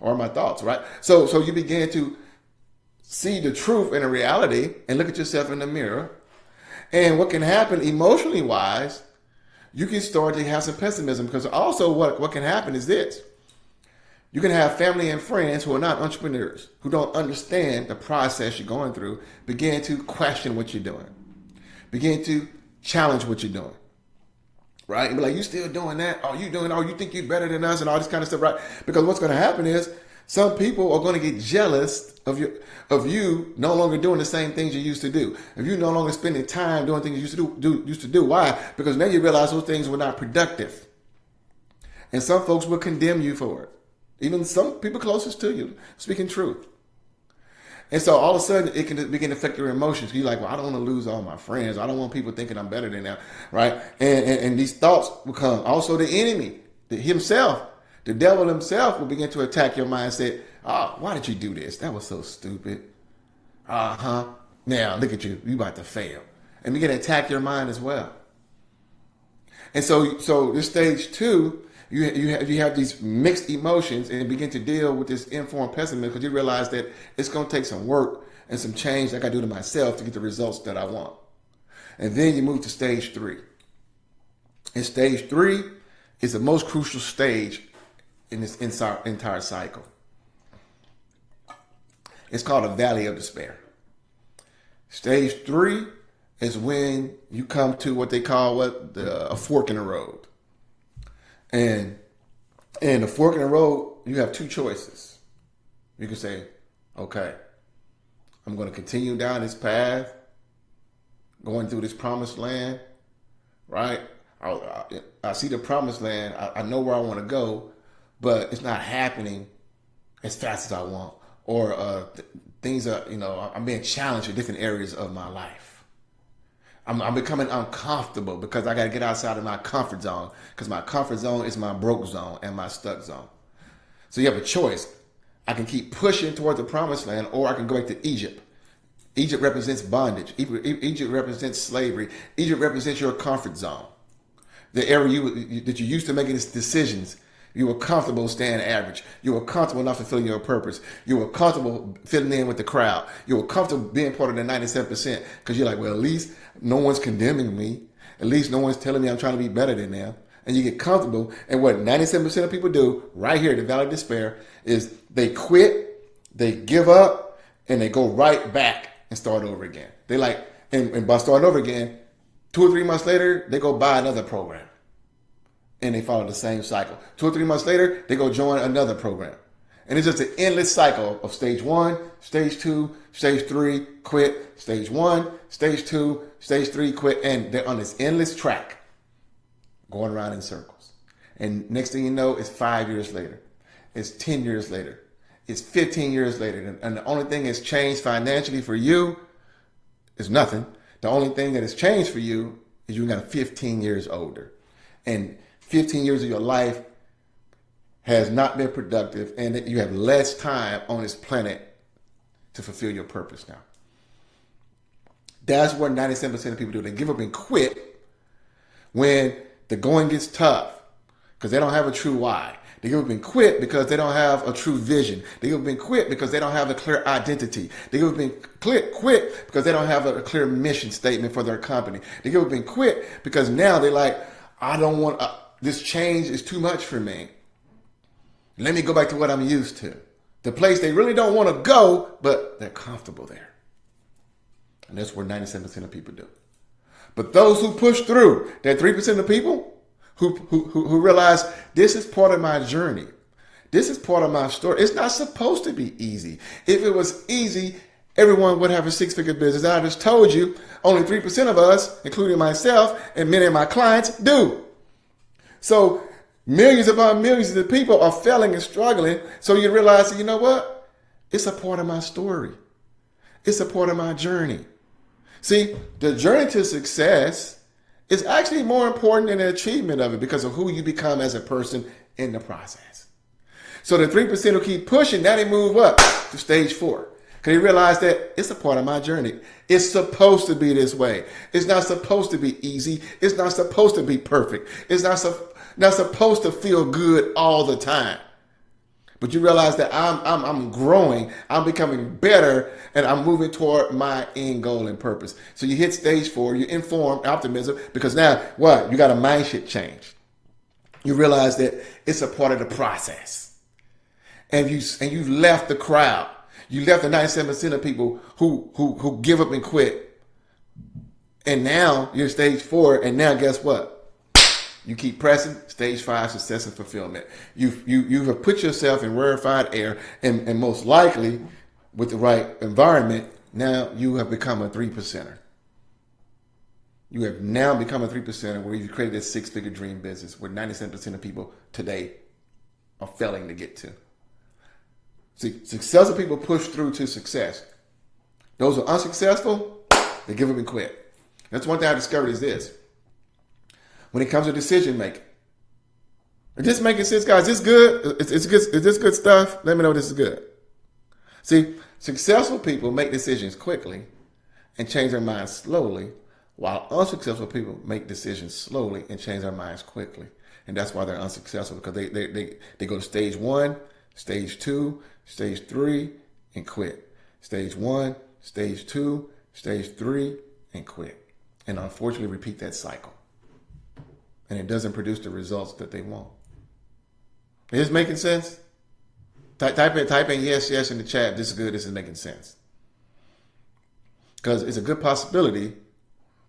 [SPEAKER 1] right? So you begin to see the truth and the reality and look at yourself in the mirror. And what can happen emotionally wise, you can start to have some pessimism because also what can happen is this. You can have family and friends who are not entrepreneurs, who don't understand the process you're going through, begin to question what you're doing, begin to challenge what you're doing, right? And be like, you still doing that? You think you're better than us and all this kind of stuff, right? Because what's going to happen is some people are going to get jealous of you no longer doing the same things you used to do. If you no longer spending time doing things you used to do. Why? Because now you realize those things were not productive. And some folks will condemn you for it. Even some people closest to you, speaking truth. And so all of a sudden, it can begin to affect your emotions. You're like, well, I don't want to lose all my friends. I don't want people thinking I'm better than them, right? And these thoughts will come. Also, the enemy himself, The devil himself will begin to attack your mindset. Oh, why did you do this? That was so stupid. Now look at you. You about to fail. And begin to attack your mind as well. And so this stage 2, you have these mixed emotions and begin to deal with this informed pessimism because you realize that it's going to take some work and some change I got to do to myself to get the results that I want. And then you move to stage 3. And stage 3 is the most crucial stage in this entire cycle. It's called a valley of despair. Stage 3 is when you come to what they call a fork in the road. And in the fork in the road, you have 2 choices. You can say, okay, I'm going to continue down this path, going through this promised land, right? I see the promised land. I know where I want to go, but it's not happening as fast as I want. Or things are, I'm being challenged in different areas of my life. I'm becoming uncomfortable because I got to get outside of my comfort zone because my comfort zone is my broke zone and my stuck zone. So you have a choice. I can keep pushing toward the promised land, or I can go back to Egypt. Egypt represents bondage. Egypt represents slavery. Egypt represents your comfort zone. The area that you used to making decisions. You were comfortable staying average. You were comfortable not fulfilling your purpose. You were comfortable fitting in with the crowd. You were comfortable being part of the 97% because you're like, well, at least no one's condemning me. At least no one's telling me I'm trying to be better than them. And you get comfortable. And what 97% of people do right here at the Valley of Despair is they quit, they give up, and they go right back and start over again. And by starting over again, 2 or 3 months later, they go buy another program. And they follow the same cycle. 2 or 3 months later, they go join another program. And it's just an endless cycle of stage 1, stage 2, stage 3, quit, stage 1, stage 2, stage 3, quit. And they're on this endless track going around in circles. And next thing you know, it's 5 years later. It's 10 years later. It's 15 years later. And the only thing that's changed financially for you is nothing. The only thing that has changed for you is you got 15 years older. And 15 years of your life has not been productive, and that you have less time on this planet to fulfill your purpose now. That's what 97% of people do. They give up and quit when the going gets tough because they don't have a true why. They give up and quit because they don't have a true vision. They give up and quit because they don't have a clear identity. They give up and quit because they don't have a clear mission statement for their company. They give up and quit because now they're like, I don't want this change is too much for me. Let me go back to what I'm used to. The place they really don't want to go, but they're comfortable there. And that's where 97% of people do. But those who push through, that 3% of people who realize this is part of my journey. This is part of my story. It's not supposed to be easy. If it was easy, everyone would have a 6-figure business. And I just told you, only 3% of us, including myself and many of my clients, do. So millions upon millions of people are failing and struggling. So you realize, you know what? It's a part of my story. It's a part of my journey. See, the journey to success is actually more important than the achievement of it because of who you become as a person in the process. So the 3% who keep pushing, now they move up to stage 4. Because they realize that it's a part of my journey. It's supposed to be this way. It's not supposed to be easy. It's not supposed to be perfect. It's not supposed to feel good all the time. But you realize that I'm growing, I'm becoming better, and I'm moving toward my end goal and purpose. So you hit stage 4, you inform optimism, because now what? You got a mindset change. You realize that it's a part of the process. And you left the crowd. You left the 97% of people who give up and quit. And now you're stage 4, and now guess what? You keep pressing, stage 5, success and fulfillment. You have put yourself in rarefied air, and most likely, with the right environment, now you have become a 3%er. You have now become a 3%er where you've created this 6-figure dream business where 97% of people today are failing to get to. See, successful people push through to success. Those who are unsuccessful, they give up and quit. That's one thing I discovered is this. When it comes to decision making, Is this making sense, guys? Is this good? It's good. Is this good stuff? Let me know this is good. See, successful people make decisions quickly and change their minds slowly, while unsuccessful people make decisions slowly and change their minds quickly. And that's why they're unsuccessful, because they go to stage 1, stage 2, stage 3, and quit. Stage 1, stage 2, stage 3, and quit. And unfortunately repeat that cycle. And it doesn't produce the results that they want. Is this making sense? Type in yes in the chat. This is good. This is making sense. Because it's a good possibility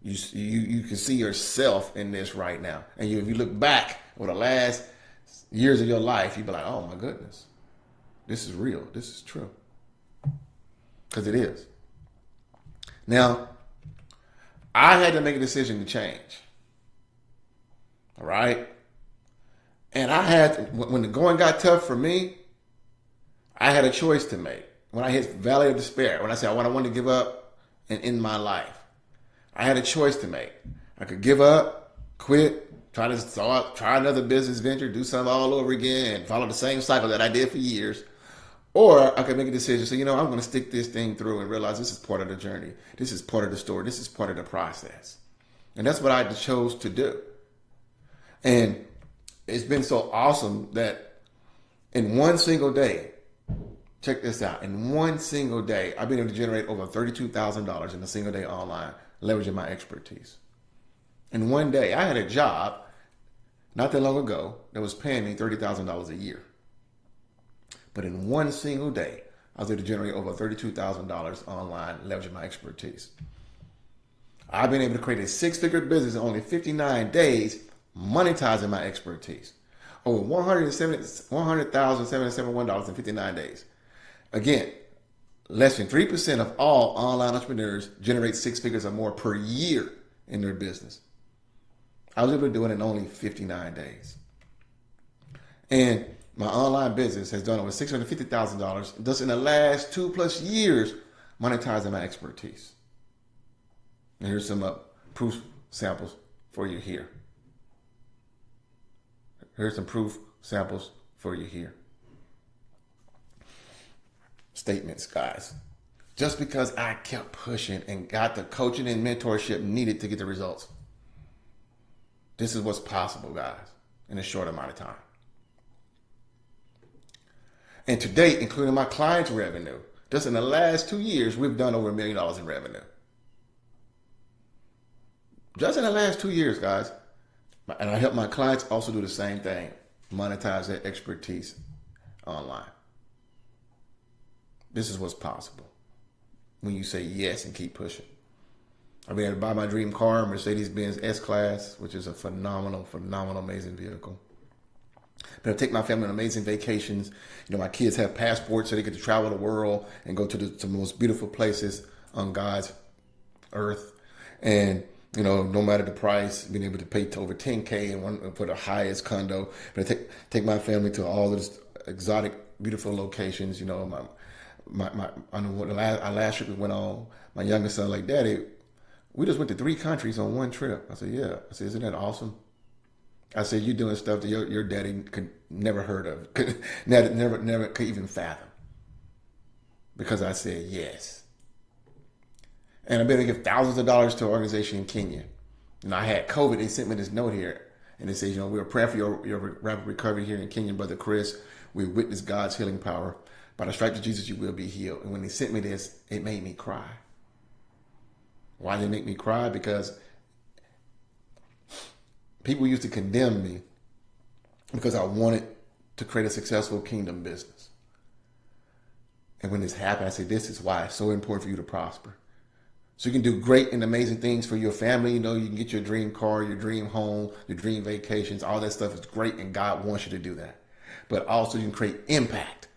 [SPEAKER 1] you can see yourself in this right now. And if you look back over the last years of your life, you'd be like, oh my goodness, this is real. This is true. Because it is. Now, I had to make a decision to change. All right? And I had, when the going got tough for me, I had a choice to make. When I hit valley of despair, when I said I wanted to give up and end my life, I had a choice to make. I could give up, quit, try another business venture, do something all over again, and follow the same cycle that I did for years. Or I could make a decision, so, I'm going to stick this thing through and realize this is part of the journey. This is part of the story. This is part of the process. And that's what I chose to do. And it's been so awesome that in one single day, check this out, in one single day, I've been able to generate over $32,000 in a single day online, leveraging my expertise. In one day, I had a job not that long ago that was paying me $30,000 a year. But in one single day, I was able to generate over $32,000 online, leveraging my expertise. I've been able to create a 6-figure business in only 59 days, monetizing my expertise. Over $100,771 in 59 days. Again, less than 3% of all online entrepreneurs generate 6 figures or more per year in their business. I was able to do it in only 59 days. And my online business has done over $650,000 just in the last 2+ years, monetizing my expertise. And here's some proof samples for you here. Here's some proof samples for you here. Statements, guys. Just because I kept pushing and got the coaching and mentorship needed to get the results. This is what's possible, guys, in a short amount of time. And to date, including my clients' revenue, just in the last 2 years, we've done over $1 million in revenue. Just in the last 2 years, guys. And I help my clients also do the same thing, monetize their expertise online. This is what's possible when you say yes and keep pushing. I've been able to buy my dream car, Mercedes-Benz S-Class, which is a phenomenal, amazing vehicle. But I take my family on amazing vacations. My kids have passports so they get to travel the world and go to the most beautiful places on God's earth. And no matter the price, being able to pay to over $10K and for the highest condo. But I take my family to all those exotic, beautiful locations. Our last trip we went on, my youngest son, like, Daddy, we just went to 3 countries on one trip. I said, yeah. I said, isn't that awesome? I said, you're doing stuff that your daddy could never heard of, never could even fathom. Because I said yes. And I've been able to give thousands of dollars to an organization in Kenya. I had COVID. They sent me this note here. And it says, we were praying for your rapid recovery here in Kenya, Brother Chris. We witnessed God's healing power. By the stripes of Jesus, you will be healed. And when they sent me this, it made me cry. Why did it make me cry? Because people used to condemn me because I wanted to create a successful kingdom business. And when this happened, I said, this is why it's so important for you to prosper. So you can do great and amazing things for your family. You can get your dream car, your dream home, your dream vacations. All that stuff is great, and God wants you to do that. But also you can create impact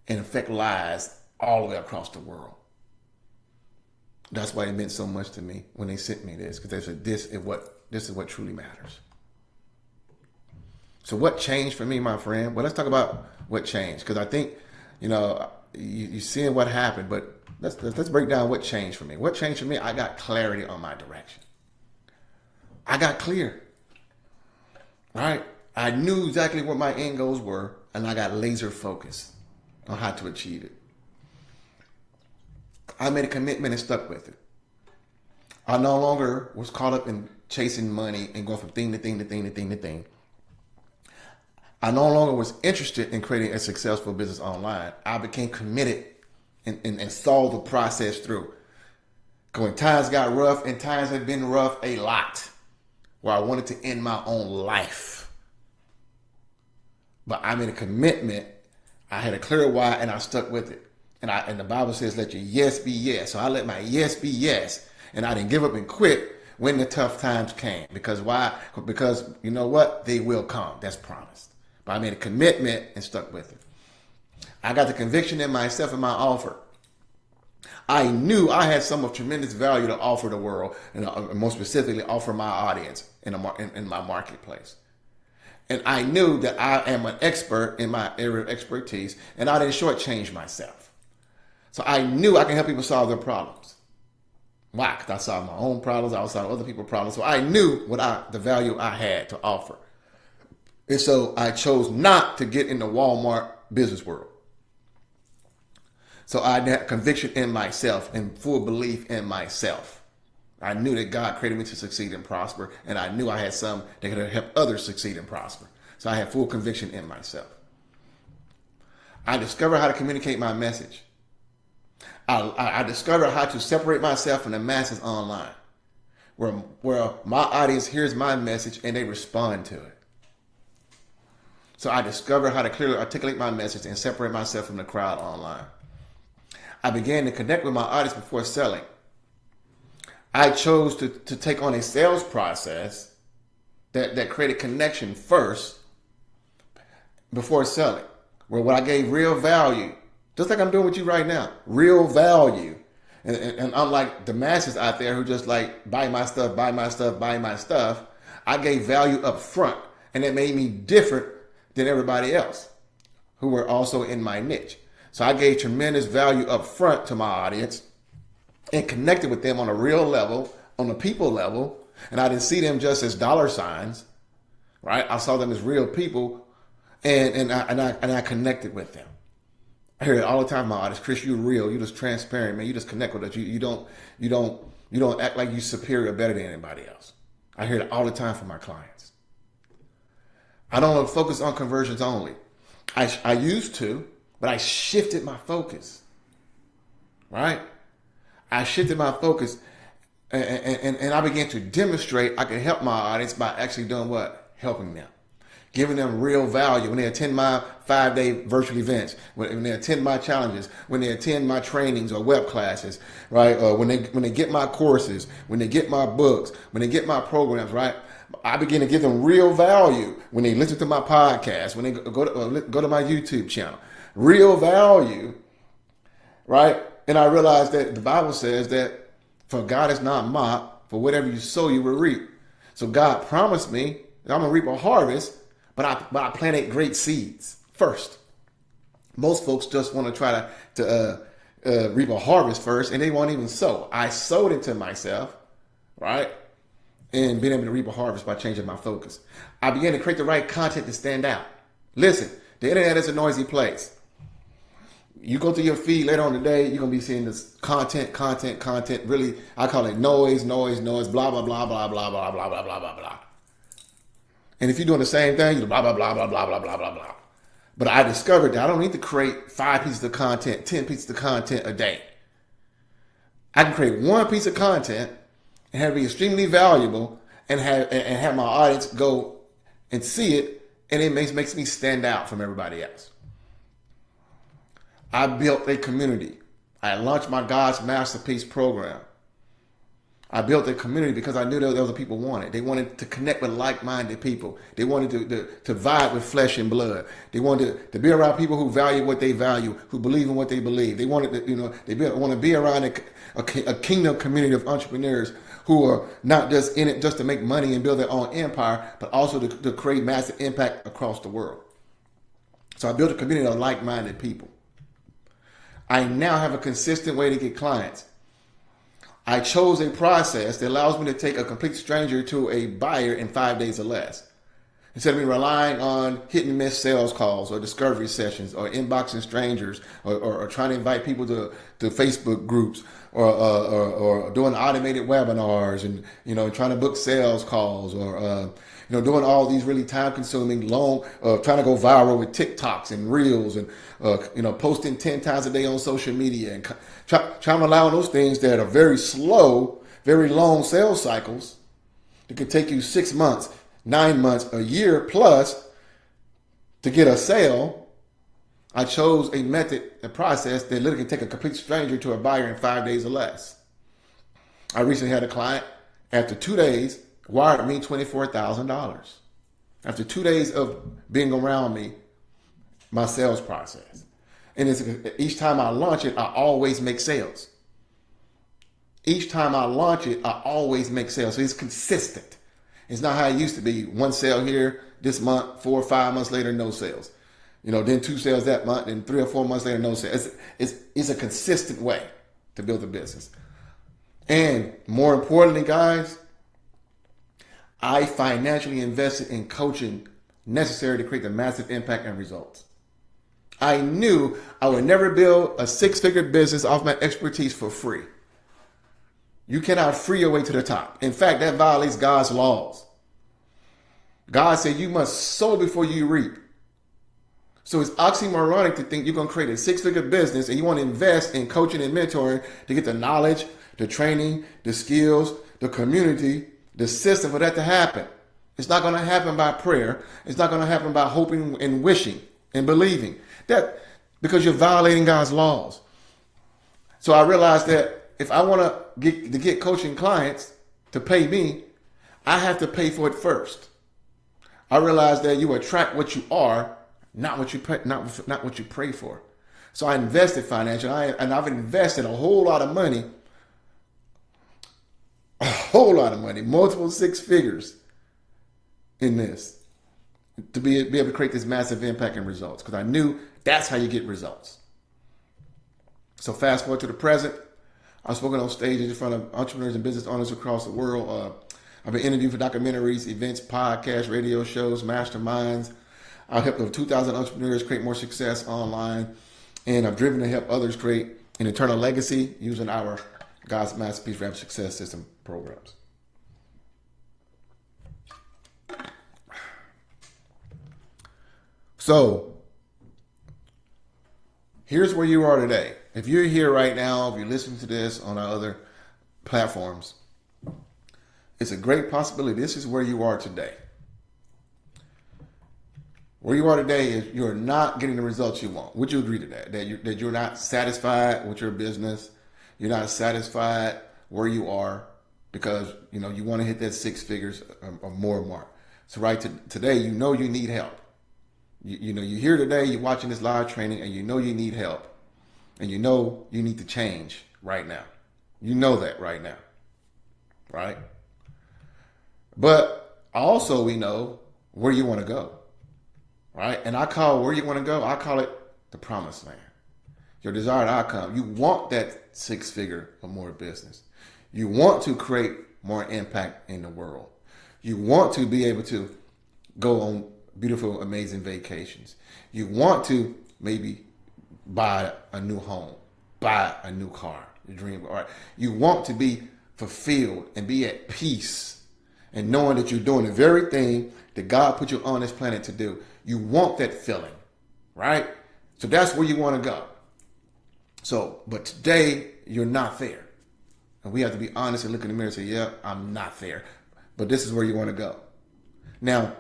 [SPEAKER 1] and affect lives all the way across the world. That's why it meant so much to me when they sent me this, because they said, this is what truly matters. So what changed for me, my friend? Well, let's talk about what changed, because I think, you're seeing what happened, but let's break down what changed for me. What changed for me? I got clarity on my direction. I got clear. All right. I knew exactly what my end goals were, and I got laser focused on how to achieve it. I made a commitment and stuck with it. I no longer was caught up in chasing money and going from thing to thing to thing to thing to thing. I no longer was interested in creating a successful business online. I became committed and saw the process through. When times got rough, and times have been rough a lot, where I wanted to end my own life. But I made a commitment. I had a clear why, and I stuck with it. And the Bible says, let your yes be yes. So I let my yes be yes. And I didn't give up and quit when the tough times came. Because why? Because you know what? They will come. That's promised. But I made a commitment and stuck with it. I got the conviction in myself and my offer. I knew I had some of tremendous value to offer the world, and more specifically, offer my audience in my marketplace. And I knew that I am an expert in my area of expertise, and I didn't shortchange myself. So I knew I can help people solve their problems. Why? Because I solved my own problems, I was solving other people's problems. So I knew the value I had to offer. And so I chose not to get in the Walmart business world. So I had conviction in myself and full belief in myself. I knew that God created me to succeed and prosper, and I knew I had some that could help others succeed and prosper. So I had full conviction in myself. I discovered how to communicate my message. I discovered how to separate myself from the masses online, where my audience hears my message and they respond to it. So I discovered how to clearly articulate my message and separate myself from the crowd online. I began to connect with my audience before selling. I chose to take on a sales process that created connection first before selling, where what I gave real value, just like I'm doing with you right now, real value. And unlike the masses out there who just like buy my stuff, I gave value up front, and it made me different than everybody else who were also in my niche. So I gave tremendous value up front to my audience and connected with them on a real level, on a people level. And I didn't see them just as dollar signs, right? I saw them as real people, and I connected with them. I hear it all the time, my audience. Chris, you're real. You're just transparent, man. You just connect with us. You don't act like you're superior or better than anybody else. I hear it all the time from my clients. I don't focus on conversions only. I used to, but I shifted my focus, right? I shifted my focus, and I began to demonstrate I can help my audience by actually doing what? Helping them. Giving them real value when they attend my 5-day virtual events, when they attend my challenges, when they attend my trainings or web classes, right? When they get my courses, when they get my books, when they get my programs, right? I begin to give them real value when they listen to my podcast, when they go to my YouTube channel. Real value, right? And I realized that the Bible says that for God is not mocked, for whatever you sow, you will reap. So God promised me that I'm going to reap a harvest, but I planted great seeds first. Most folks just want to try to reap a harvest first, and they won't even sow. I sowed into myself, right? And being able to reap a harvest by changing my focus. I began to create the right content to stand out. Listen, the internet is a noisy place. You go through your feed later on today, you're going to be seeing this content. Really, I call it noise, blah, blah, blah, blah, blah, blah, blah, blah, blah, blah, blah, blah. And if you're doing the same thing, you're blah, blah, blah, blah, blah, blah, blah, blah, blah. But I discovered that I don't need to create 5 pieces of content, 10 pieces of content a day. I can create 1 piece of content and have it be extremely valuable and have my audience go and see it, and it makes me stand out from everybody else. I built a community. I launched my God's Masterpiece program. I built a community because I knew that other people wanted. They wanted to connect with like-minded people. They wanted to vibe with flesh and blood. They wanted to be around people who value what they value, who believe in what they believe. They wanted to, want to be around a kingdom community of entrepreneurs who are not just in it just to make money and build their own empire, but also to create massive impact across the world. So I built a community of like-minded people. I now have a consistent way to get clients. I chose a process that allows me to take a complete stranger to a buyer in 5 days or less. Instead of me relying on hit and miss sales calls or discovery sessions or inboxing strangers or trying to invite people to Facebook groups or doing automated webinars and, trying to book sales calls or, doing all these really time consuming long, trying to go viral with TikToks and reels and, posting 10 times a day on social media and trying to allow those things that are very slow, very long sales cycles that could take you 6 months, 9 months, a year plus to get a sale. I chose a method, a process that literally can take a complete stranger to a buyer in 5 days or less. I recently had a client, after 2 days, wired me $24,000. After 2 days of being around me, my sales process. And each time I launch it, I always make sales. Each time I launch it, I always make sales. So it's consistent. It's not how it used to be. One sale here this month, 4 or 5 months later, no sales. Then 2 sales that month, and 3 or 4 months later, no sales. It's a consistent way to build a business. And more importantly, guys, I financially invested in coaching necessary to create the massive impact and results. I knew I would never build a 6-figure business off my expertise for free. You cannot free your way to the top. In fact, that violates God's laws. God said you must sow before you reap. So it's oxymoronic to think you're going to create a 6-figure business and you want to invest in coaching and mentoring to get the knowledge, the training, the skills, the community, the system for that to happen. It's not going to happen by prayer. It's not going to happen by hoping and wishing and believing. That because you're violating God's laws. So I realized that if I want to get coaching clients to pay me, I have to pay for it first. I realized that you attract what you are, not what you pray for. So I invested financially, and I've invested a whole lot of money, multiple 6 figures in this to be able to create this massive impact and results, because I knew that's how you get results. So fast forward to the present. I've spoken on stages in front of entrepreneurs and business owners across the world. I've been interviewed for documentaries, events, podcasts, radio shows, masterminds. I've helped over 2,000 entrepreneurs create more success online. And I've driven to help others create an eternal legacy using our God's Masterpiece Rapid Success System programs. So here's where you are today. If you're here right now, if you're listening to this on our other platforms, it's a great possibility. This is where you are today. Where you are today is you're not getting the results you want. Would you agree to that? That you're not satisfied with your business. You're not satisfied where you are because you want to hit that 6 figures or more mark. So today, you need help. You're here today, you're watching this live training, and you need help. And you need to change right now. You know that right now. Right? But also we know where you want to go. Right? And I call where you want to go, I call it the promised land. Your desired outcome. You want that 6-figure or more business. You want to create more impact in the world. You want to be able to go on beautiful, amazing vacations. You want to maybe buy a new home, buy a new car, your dream. All right. You want to be fulfilled and be at peace and knowing that you're doing the very thing that God put you on this planet to do. You want that feeling, right? So that's where you want to go. So, but today you're not there. And we have to be honest and look in the mirror and say, yeah, I'm not there. But this is where you want to go. Now,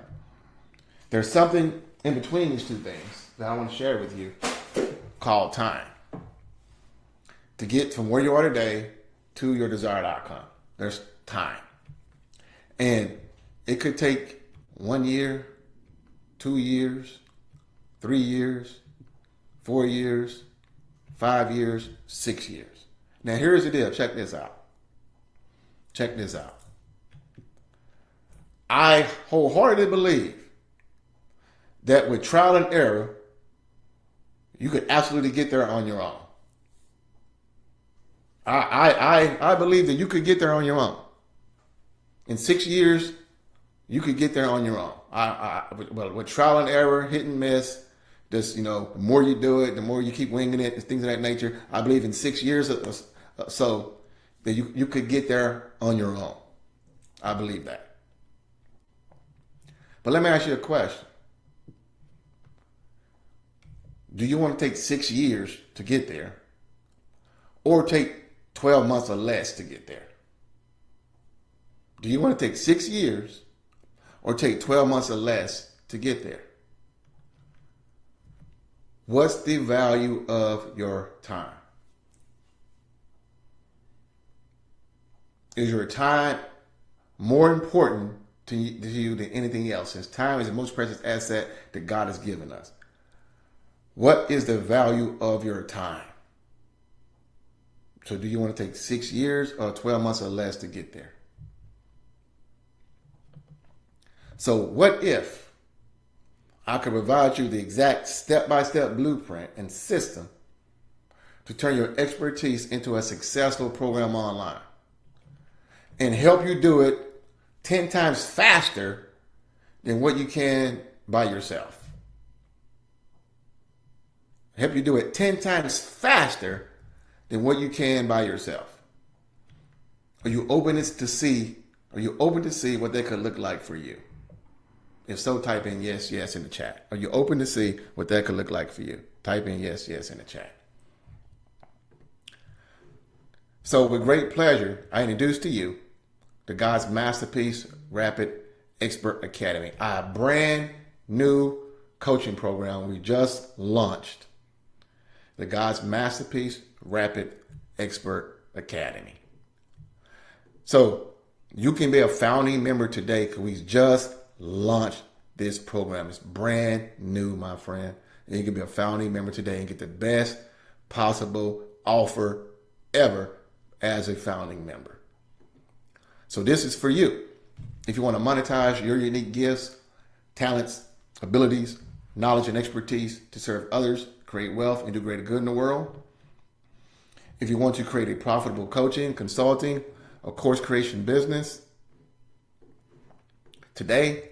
[SPEAKER 1] there's something in between these two things that I want to share with you called time. To get from where you are today to your desired outcome, there's time. And it could take 1 year, 2 years, 3 years, 4 years, 5 years, 6 years. Now here's the deal. Check this out. Check this out. I wholeheartedly believe that with trial and error, you could absolutely get there on your own. I believe that you could get there on your own. In 6 years, you could get there on your own. With trial and error, hit and miss, just, the more you do it, the more you keep winging it, and things of that nature. I believe in 6 years or so that you could get there on your own. I believe that. But let me ask you a question. Do you want to take 6 years to get there, or take 12 months or less to get there? Do you want to take 6 years or take 12 months or less to get there? What's the value of your time? Is your time more important to you than anything else? Since time is the most precious asset that God has given us. What is the value of your time? So do you want to take 6 years or 12 months or less to get there? So what if I could provide you the exact step-by-step blueprint and system to turn your expertise into a successful program online and help you do it 10 times faster than what you can by yourself? Help you do it 10 times faster than what you can by yourself. Are you open to see what that could look like for you? If so, type in yes, yes in the chat. Are you open to see what that could look like for you? Type in yes, yes in the chat. So with great pleasure, I introduce to you the God's Masterpiece Rapid Expert Academy, our brand new coaching program we just launched. The God's Masterpiece Rapid Expert Academy. So you can be a founding member today because we just launched this program. It's brand new, my friend. And you can be a founding member today and get the best possible offer ever as a founding member. So this is for you. If you want to monetize your unique gifts, talents, abilities, knowledge, and expertise to serve others, create wealth, and do greater good in the world. If you want to create a profitable coaching, consulting, or course creation business today,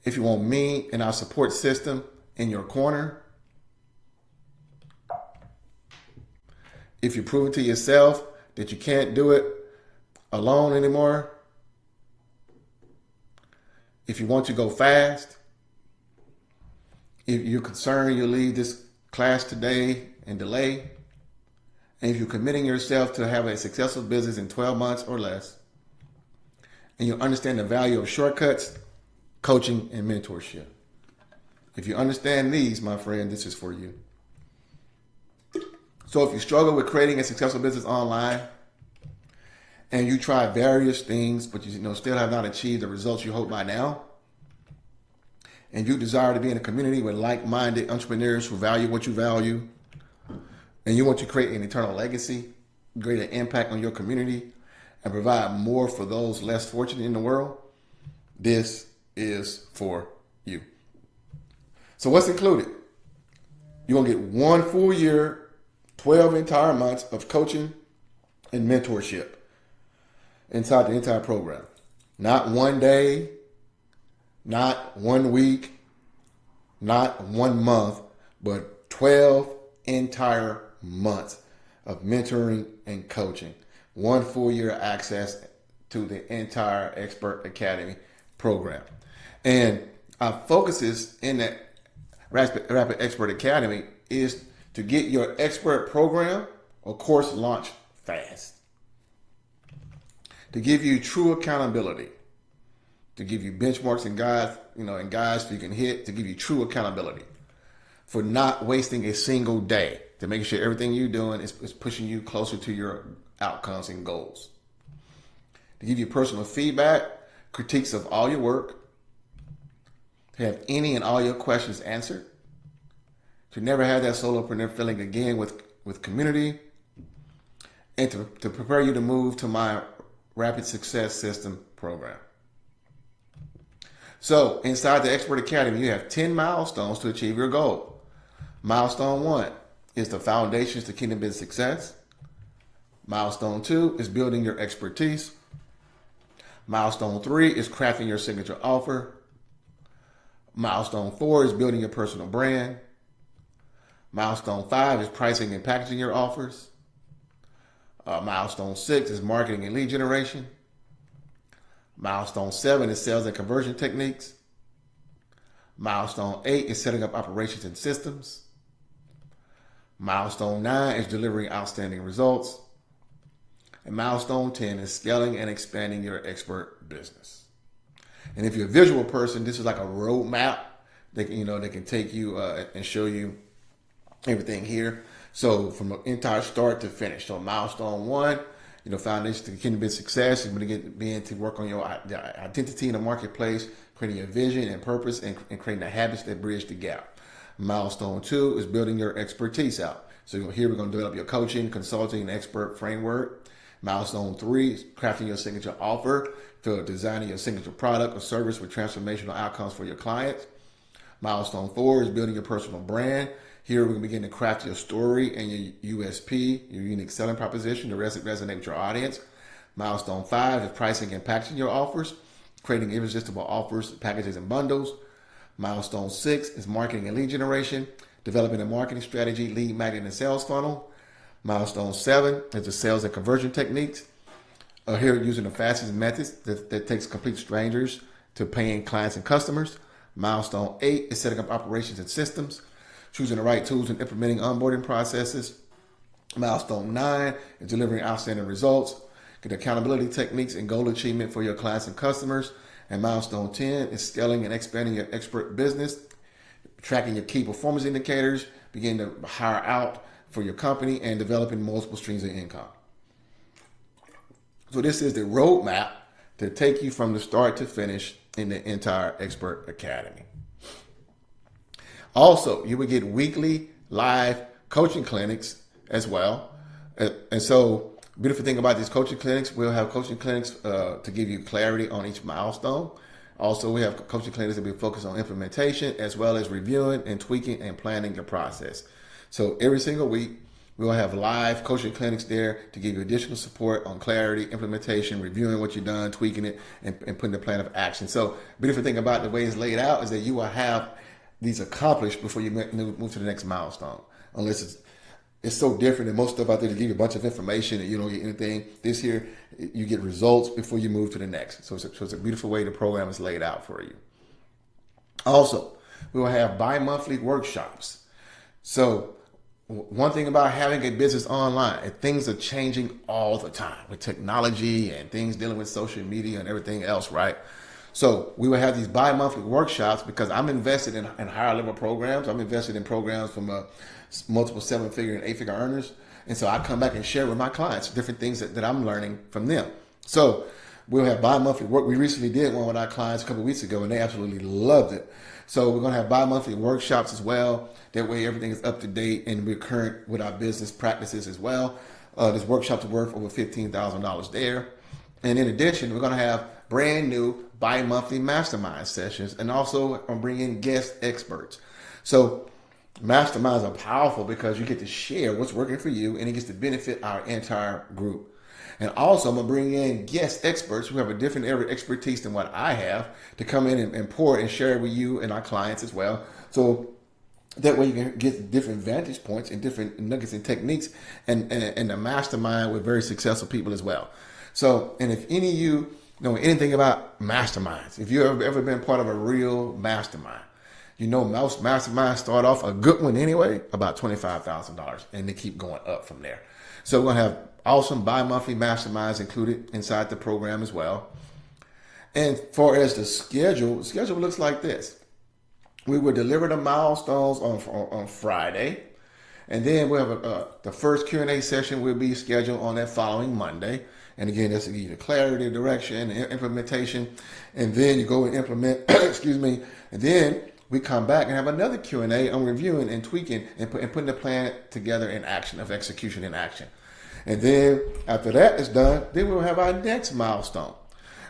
[SPEAKER 1] if you want me and our support system in your corner, if you've proven to yourself that you can't do it alone anymore, if you want to go fast, if you're concerned you'll leave this class today and delay, and if you're committing yourself to have a successful business in 12 months or less, and you understand the value of shortcuts, coaching, and mentorship. If you understand these, my friend, this is for you. So if you struggle with creating a successful business online, and you try various things, but you still have not achieved the results you hope by now, and you desire to be in a community with like-minded entrepreneurs who value what you value, and you want to create an eternal legacy, greater impact on your community, and provide more for those less fortunate in the world, this is for you. So what's included? You're going to get 1 full year, 12 entire months of coaching and mentorship inside the entire program. Not 1 day, not 1 week, not 1 month, but 12 entire months of mentoring and coaching. 1 full year access to the entire Expert Academy program. And our focuses in that Rapid Expert Academy is to get your expert program or course launched fast, to give you true accountability, to give you benchmarks and guides, and guides you can hit, to give you true accountability for not wasting a single day, to make sure everything you're doing is pushing you closer to your outcomes and goals, to give you personal feedback, critiques of all your work, to have any and all your questions answered, to never have that solopreneur feeling again with community, and to prepare you to move to my Rapid Success System program. So inside the Expert Academy, you have 10 milestones to achieve your goal. Milestone 1 is the foundations to Kingdom Business Success. Milestone 2 is building your expertise. Milestone 3 is crafting your signature offer. Milestone 4 is building your personal brand. Milestone 5 is pricing and packaging your offers. Milestone 6 is marketing and lead generation. Milestone 7 is sales and conversion techniques. Milestone 8 is setting up operations and systems. Milestone 9 is delivering outstanding results. And milestone 10 is scaling and expanding your expert business. And if you're a visual person, this is like a roadmap. They can take you and show you everything here. So from the entire start to finish. So milestone 1, foundation to continue business success is going to begin to work on your identity in the marketplace, creating your vision and purpose, and creating the habits that bridge the gap. Milestone 2 is building your expertise out. So here we're going to develop your coaching, consulting, and expert framework. Milestone 3 is crafting your signature offer, for designing your signature product or service with transformational outcomes for your clients. Milestone 4 is building your personal brand. Here we're going to begin to craft your story and your USP, your unique selling proposition, to resonate with your audience. Milestone 5 is pricing and packaging your offers, creating irresistible offers, packages, and bundles. Milestone 6 is marketing and lead generation, developing a marketing strategy, lead magnet, and sales funnel. Milestone 7 is the sales and conversion techniques. Here, using the fastest methods that takes complete strangers to paying clients and customers. Milestone 8 is setting up operations and systems, choosing the right tools and implementing onboarding processes. Milestone 9 is delivering outstanding results, get accountability techniques and goal achievement for your clients and customers. And milestone 10 is scaling and expanding your expert business, tracking your key performance indicators, begin to hire out for your company, and developing multiple streams of income. So this is the roadmap to take you from the start to finish in the entire Expert Academy. Also, you will get weekly live coaching clinics as well. And so beautiful thing about these coaching clinics, we'll have coaching clinics to give you clarity on each milestone. Also, we have coaching clinics that will be focused on implementation, as well as reviewing and tweaking and planning your process. So every single week, we'll have live coaching clinics there to give you additional support on clarity, implementation, reviewing what you've done, tweaking it, and putting the plan of action. So beautiful thing about the way it's laid out is that you will have these accomplished before you move to the next milestone. Unless it's so different than most stuff out there to give you a bunch of information and you don't get anything. This here, you get results before you move to the next. So it's a beautiful way the program is laid out for you. Also, we will have bi-monthly workshops. So one thing about having a business online, things are changing all the time with technology and things dealing with social media and everything else, right? So we will have these bi-monthly workshops because I'm invested in higher level programs. I'm invested in programs from multiple 7-figure and 8-figure earners. And so I come back and share with my clients different things that I'm learning from them. So we'll have bi-monthly work. We recently did one with our clients a couple of weeks ago and they absolutely loved it. So we're going to have bi-monthly workshops as well. That way everything is up to date and we're current with our business practices as well. This workshop's worth over $15,000 there. And in addition, we're going to have brand new bi-monthly mastermind sessions, and also I'm bringing in guest experts. So masterminds are powerful because you get to share what's working for you and it gets to benefit our entire group. And also I'm going to bring in guest experts who have a different area of expertise than what I have to come in and pour and share with you and our clients as well. So that way you can get different vantage points and different nuggets and techniques and the mastermind with very successful people as well. So, and if any of you know anything about masterminds, if you've ever been part of a real mastermind, you know most masterminds start off, a good one anyway, about $25,000 and they keep going up from there. So we're going to have awesome bi-monthly masterminds included inside the program as well. And for as the schedule looks like this. We will deliver the milestones on Friday. And then we'll have the first Q&A session will be scheduled on that following Monday. And again, that's to give you the clarity, direction, and implementation. And then you go and implement, excuse me. And then we come back and have another Q&A on reviewing and tweaking and putting the plan together in action, of execution in action. And then after that is done, then we'll have our next milestone.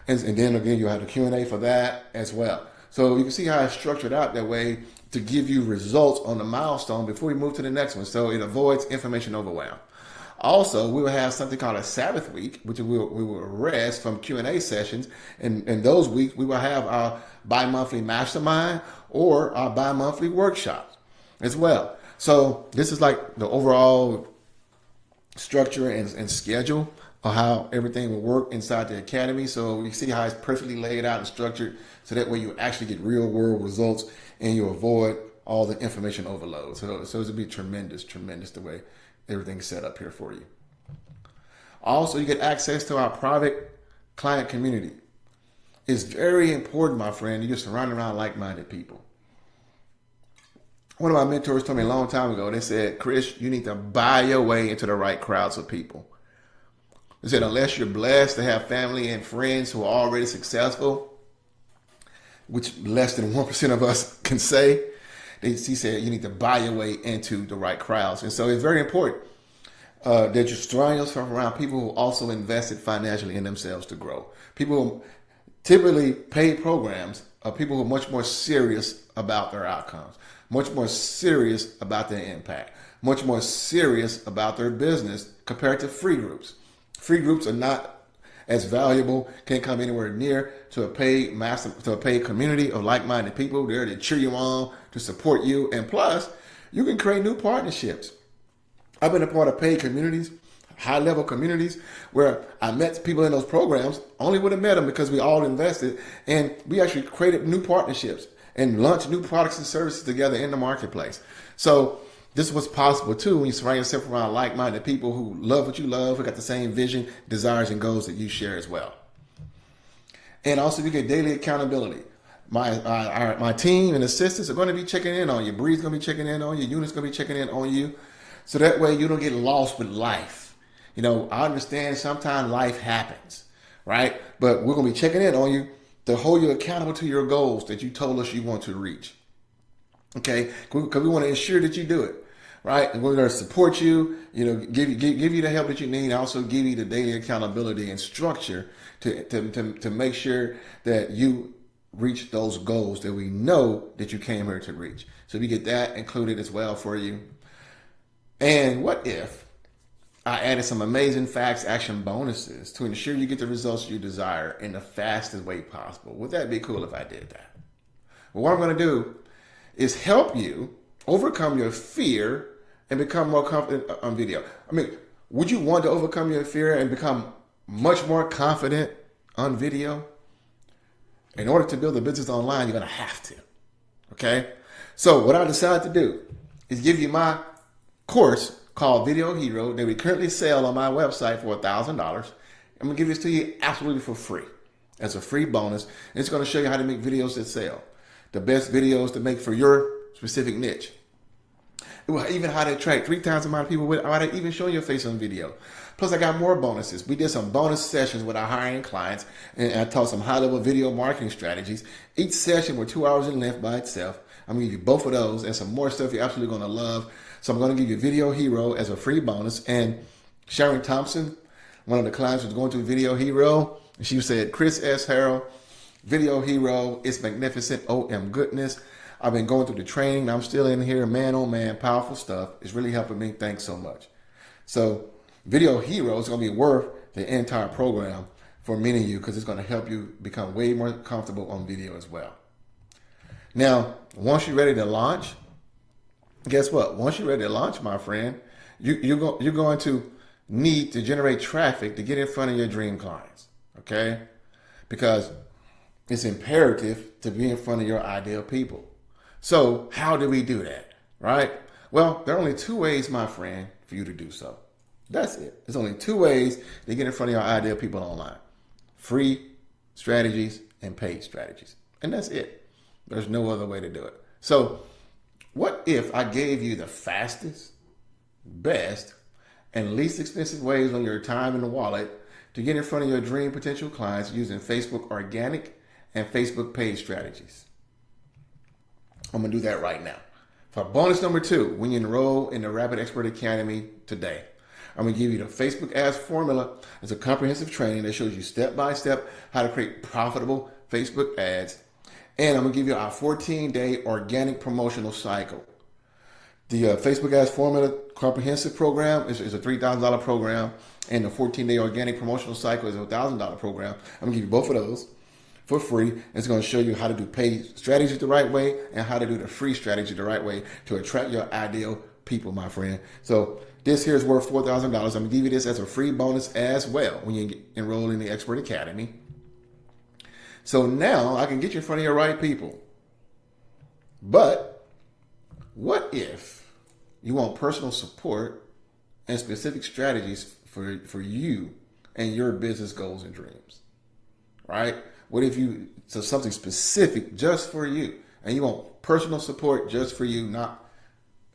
[SPEAKER 1] And then again, you'll have the Q&A for that as well. So you can see how it's structured out that way to give you results on the milestone before we move to the next one. So it avoids information overwhelm. Also, we will have something called a Sabbath week, which we will rest from Q&A sessions. And those weeks, we will have our bi-monthly mastermind or our bi-monthly workshops as well. So this is like the overall structure and schedule of how everything will work inside the academy. So you see how it's perfectly laid out and structured, so that way you actually get real world results and you avoid all the information overload. So it'll be tremendous the way everything's set up here for you. Also, you get access to our private client community. It's very important, my friend, you're surrounded around like-minded people. One of my mentors told me a long time ago, they said, Chris, you need to buy your way into the right crowds of people. They said, unless you're blessed to have family and friends who are already successful, which less than 1% of us can say, he said, you need to buy your way into the right crowds. And so it's very important that you surround yourself around people who also invested financially in themselves to grow. People who typically paid programs are people who are much more serious about their outcomes, much more serious about their impact, much more serious about their business compared to free groups. Free groups are not as valuable, can't come anywhere near to a paid community of like-minded people there to cheer you on, to support you, and plus, you can create new partnerships. I've been a part of paid communities, high-level communities, where I met people in those programs, only would have met them because we all invested, and we actually created new partnerships and launched new products and services together in the marketplace. So this was possible too when you surround yourself around like-minded people who love what you love, who got the same vision, desires, and goals that you share as well. And also you get daily accountability. My team and assistants are going to be checking in on you. Bree's going to be checking in on you. Eunice going to be checking in on you. So that way you don't get lost with life. You know, I understand sometimes life happens, right? But we're going to be checking in on you to hold you accountable to your goals that you told us you want to reach. Okay? Because we want to ensure that you do it, right? And we're going to support you, give you the help that you need, and also give you the daily accountability and structure to make sure that you reach those goals that we know that you came here to reach. So we get that included as well for you. And what if I added some amazing facts action bonuses to ensure you get the results you desire in the fastest way possible? Would that be cool if I did that? Well, what I'm going to do is help you overcome your fear and become more confident on video. I mean, would you want to overcome your fear and become much more confident on video? In order to build a business online, you're going to have to. Okay? So what I decided to do is give you my course called Video Hero that we currently sell on my website for $1,000. I'm going to give this to you absolutely for free as a free bonus. And it's going to show you how to make videos that sell. The best videos to make for your specific niche. Even how to attract 3 times the amount of people without even showing your face on video. Plus, I got more bonuses. We did some bonus sessions with our hiring clients, and I taught some high-level video marketing strategies. Each session were 2 hours in length by itself. I'm going to give you both of those and some more stuff you're absolutely going to love. So I'm going to give you Video Hero as a free bonus. And Sharon Thompson, one of the clients, was going through Video Hero, and she said, Chris S. Harrell, Video Hero, it's magnificent. OM goodness. I've been going through the training. I'm still in here, man, oh man, powerful stuff. It's really helping me. Thanks so much. So Video Hero is going to be worth the entire program for many of you because it's going to help you become way more comfortable on video as well. Now, once you're ready to launch, guess what? Once you're ready to launch, my friend, you're going to need to generate traffic to get in front of your dream clients, okay? Because it's imperative to be in front of your ideal people. So how do we do that, right? Well, there are only 2 ways, my friend, for you to do so. That's it. There's only 2 ways to get in front of your ideal people online. Free strategies and paid strategies. And that's it. There's no other way to do it. So what if I gave you the fastest, best, and least expensive ways on your time and wallet to get in front of your dream potential clients using Facebook organic and Facebook paid strategies? I'm going to do that right now. For bonus number 2, when you enroll in the Rapid Expert Academy today, I'm going to give you the Facebook ads formula. It's a comprehensive training that shows you step-by-step how to create profitable Facebook ads. And I'm going to give you our 14-day organic promotional cycle. The Facebook ads formula comprehensive program is a $3,000 program. And the 14-day organic promotional cycle is a $1,000 program. I'm going to give you both of those for free. It's going to show you how to do paid strategy the right way and how to do the free strategy the right way to attract your ideal people, my friend. So this here is worth $4,000. I'm going to give you this as a free bonus as well when you enroll in the Expert Academy. So now I can get you in front of your right people. But what if you want personal support and specific strategies for you and your business goals and dreams, right? What if so something specific just for you and you want personal support just for you, not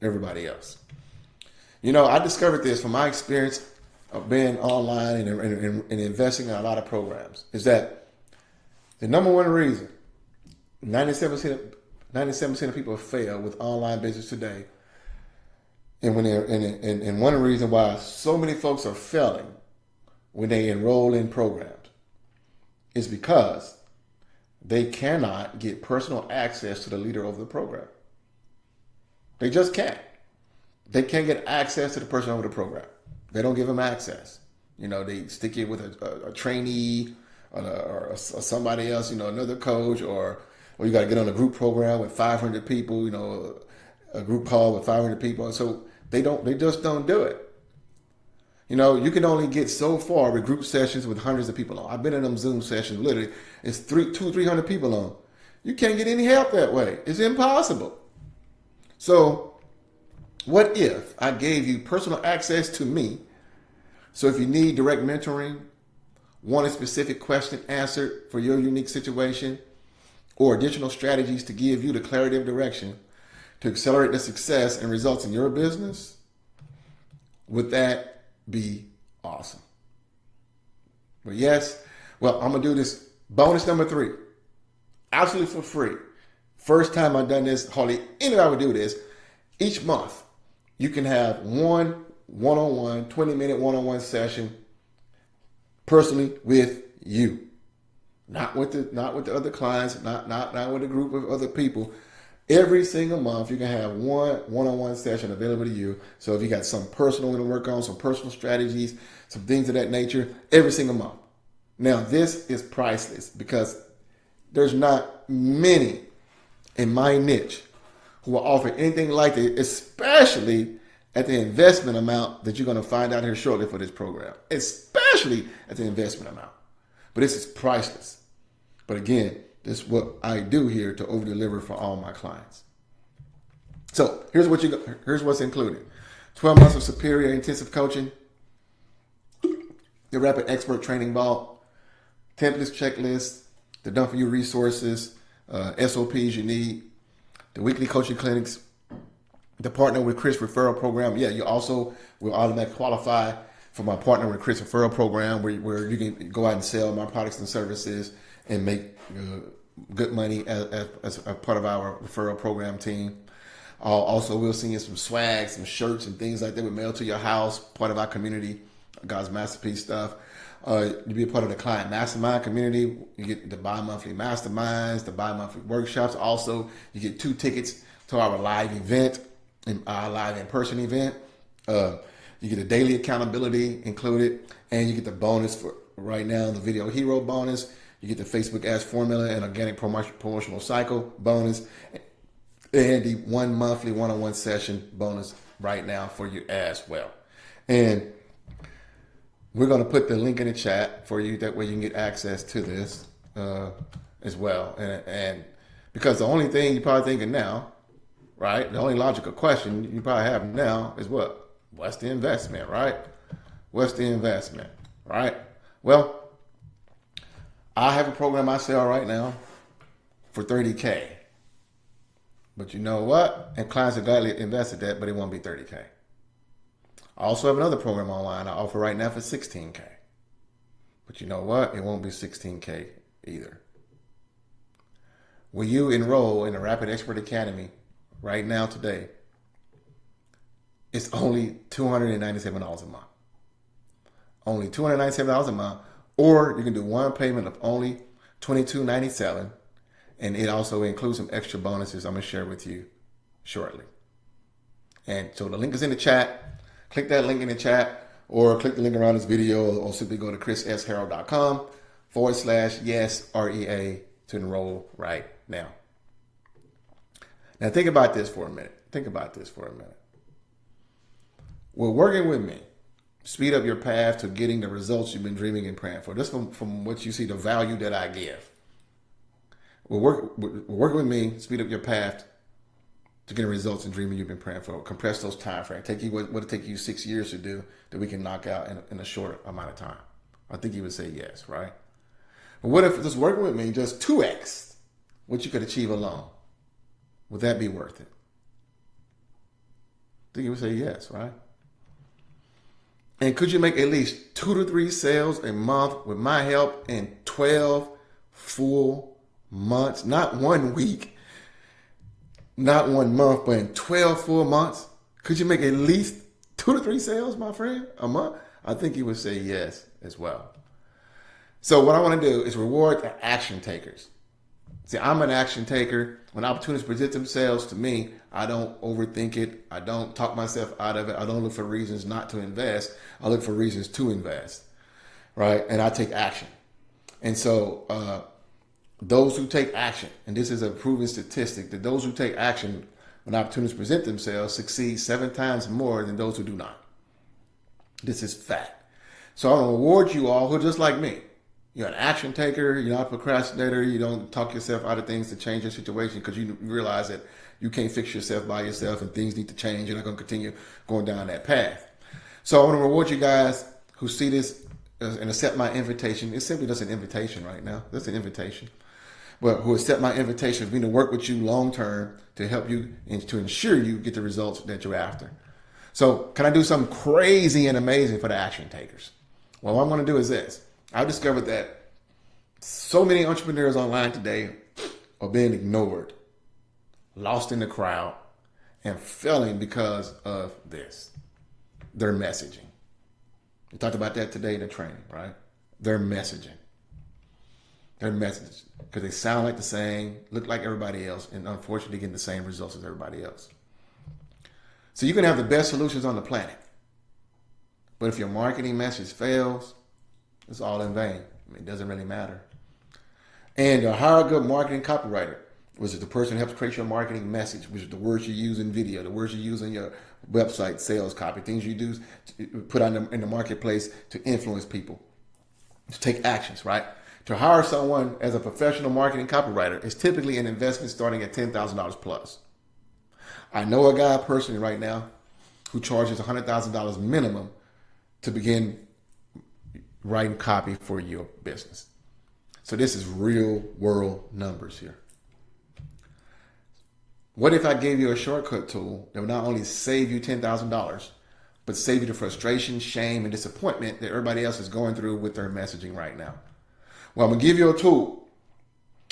[SPEAKER 1] everybody else? You know, I discovered this from my experience of being online and investing in a lot of programs is that the number one reason 97% of people fail with online business today, and one reason why so many folks are failing when they enroll in programs is because they cannot get personal access to the leader of the program. They just can't. They can't get access to the person over the program. They don't give them access. You know, they stick it with a trainee or somebody else, you know, another coach, or you got to get on a group program with 500 people, you know, a group call with 500 people. And so they just don't do it. You know, you can only get so far with group sessions with hundreds of people on. I've been in them Zoom sessions, literally, it's 300 people on. You can't get any help that way. It's impossible. So what if I gave you personal access to me? So if you need direct mentoring, want a specific question answered for your unique situation, or additional strategies to give you the clarity of direction to accelerate the success and results in your business, would that be awesome? But yes, well, I'm going to do this bonus number 3, absolutely for free. First time I've done this, hardly anybody would do this. Each month, you can have one-on-one, 20-minute one-on-one session personally with you. Not with the other clients, not with a group of other people. Every single month, you can have one-on-one session available to you. So if you got some personal to work on, some personal strategies, some things of that nature, every single month. Now, this is priceless because there's not many in my niche who will offer anything like this, especially at the investment amount that you're going to find out here shortly for this program, especially at the investment amount. But this is priceless. But again, this is what I do here to over-deliver for all my clients. So here's what's included. 12 months of superior intensive coaching, the Rapid Expert Training Vault, templates, checklists, the done for you resources, SOPs you need, the weekly coaching clinics, the Partner with Chris referral program. Yeah, you also will automatically qualify for my Partner with Chris referral program where you can go out and sell my products and services and make good money as a part of our referral program team. Also, we'll send you some swag, some shirts and things like that we mail to your house, part of our community, God's Masterpiece stuff. You'll be a part of the Client Mastermind community. You get the bi-monthly masterminds, the bi-monthly workshops. Also, you get 2 tickets to our live event, our live in-person event. You get a daily accountability included, and you get the bonus for right now, the Video Hero bonus. You get the Facebook Ads Formula and Organic Promotional Cycle bonus, and the 1 monthly one-on-one session bonus right now for you as well. And we're going to put the link in the chat for you. That way you can get access to this as well. And because the only thing you're probably thinking now, right, the only logical question you probably have now is what? What's the investment, right? What's the investment, right? Well, I have a program I sell right now for $30K. But you know what? And clients have gladly invested that, but it won't be $30K. I also have another program online I offer right now for $16K. But you know what? It won't be $16K either. Will you enroll in the Rapid Expert Academy right now today? It's only $297 a month. Only $297 a month. Or you can do one payment of only $22.97, and it also includes some extra bonuses I'm going to share with you shortly. And so the link is in the chat. Click that link in the chat, or click the link around this video, or simply go to chrissharrell.com /yes REA to enroll right now. Now think about this for a minute. Well, working with me, speed up your path to getting the results you've been dreaming and praying for. Just from what you see, the value that I give. Working with me, speed up your path to getting results and dreaming you've been praying for. Compress those time frames. Take you what it'll take you 6 years to do that we can knock out in a short amount of time. I think you would say yes, right? But what if just working with me just 2x what you could achieve alone? Would that be worth it? I think you would say yes, right? And could you make at least 2 to 3 sales a month with my help in 12 full months? Not 1 week, not 1 month, but in 12 full months? Could you make at least 2 to 3 sales, my friend, a month? I think you would say yes as well. So what I want to do is reward the action takers. See, I'm an action taker. When opportunities present themselves to me, I don't overthink it. I don't talk myself out of it. I don't look for reasons not to invest. I look for reasons to invest, right? And I take action. And so those who take action, and this is a proven statistic, that those who take action when opportunities present themselves succeed 7 times more than those who do not. This is fact. So I want to reward you all who are just like me. You're an action taker. You're not a procrastinator. You don't talk yourself out of things to change your situation because you realize that you can't fix yourself by yourself and things need to change. You're not going to continue going down that path. So I want to reward you guys who see this and accept my invitation. It's simply just an invitation right now. That's an invitation. But who accept my invitation for me to work with you long term to help you and to ensure you get the results that you're after. So can I do something crazy and amazing for the action takers? Well, what I'm going to do is this. I've discovered that so many entrepreneurs online today are being ignored, lost in the crowd, and failing because of this. Their messaging. We talked about that today in the training, right? Their messaging. Their messages. Because they sound like the same, look like everybody else, and unfortunately getting the same results as everybody else. So you can have the best solutions on the planet. But if your marketing message fails, it's all in vain. I mean, it doesn't really matter. And hire a good marketing copywriter, which is the person who helps create your marketing message, which is the words you use in video, the words you use in your website, sales copy, things you do to put on in the marketplace to influence people, to take actions, right? To hire someone as a professional marketing copywriter is typically an investment starting at $10,000 plus. I know a guy personally right now who charges $100,000 minimum to begin writing copy for your business. So this is real world numbers here. What if I gave you a shortcut tool that would not only save you $10,000, but save you the frustration, shame, and disappointment that everybody else is going through with their messaging right now? Well, I'm going to give you a tool.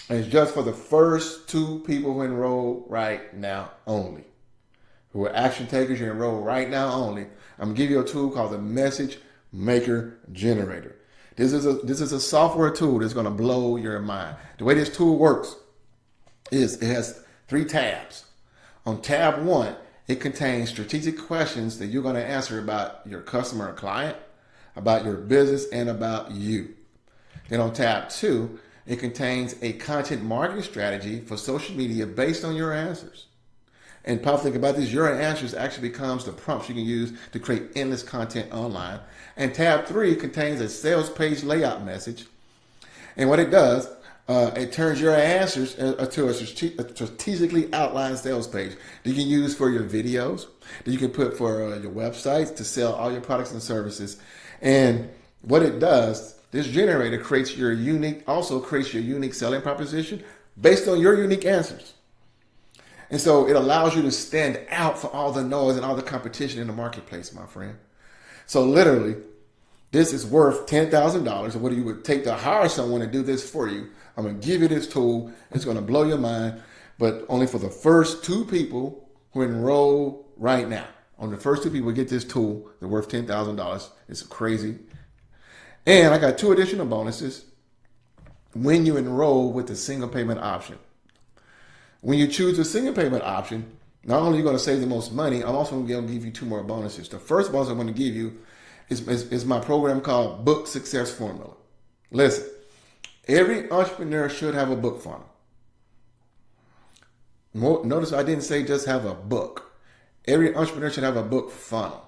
[SPEAKER 1] And it's just for the first 2 people who enroll right now only. Who are action takers, you enroll right now only. I'm going to give you a tool called the Message Maker Generator. This is a software tool that's going to blow your mind. The way this tool works is it has 3 tabs. On tab 1, it contains strategic questions that you're going to answer about your customer or client, about your business, and about you. Then on tab 2, it contains a content marketing strategy for social media based on your answers. And powerful thing about this, your answers actually becomes the prompts you can use to create endless content online. And tab 3 contains a sales page layout message. And what it does, it turns your answers to a strategically outlined sales page that you can use for your videos, that you can put for your websites to sell all your products and services. And what it does, this generator creates your unique selling proposition based on your unique answers. And so it allows you to stand out for all the noise and all the competition in the marketplace, my friend. So literally, this is worth $10,000. And what you would take to hire someone to do this for you. I'm going to give you this tool. It's going to blow your mind, but only for the first 2 people who enroll right now. On the first 2 people get this tool, they're worth $10,000. It's crazy. And I got 2 additional bonuses when you enroll with the single payment option. When you choose the single payment option, not only are you going to save the most money, I'm also going to give you 2 more bonuses. The first bonus I'm going to give you is my program called Book Success Formula. Listen, Every entrepreneur should have a book funnel. Notice I didn't say just have a book. Every entrepreneur should have a book funnel.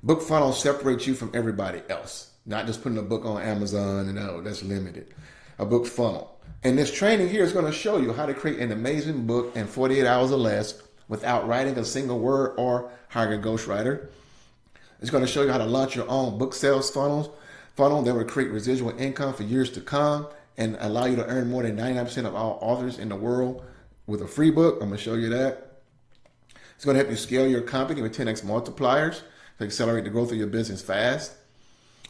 [SPEAKER 1] Book funnel separates you from everybody else. Not just putting a book on Amazon and oh, that's limited. A book funnel. And this training here is going to show you how to create an amazing book in 48 hours or less without writing a single word or hiring a ghostwriter. It's going to show you how to launch your own book sales funnel that will create residual income for years to come and allow you to earn more than 99% of all authors in the world with a free book. I'm going to show you that. It's going to help you scale your company with 10x multipliers to accelerate the growth of your business fast,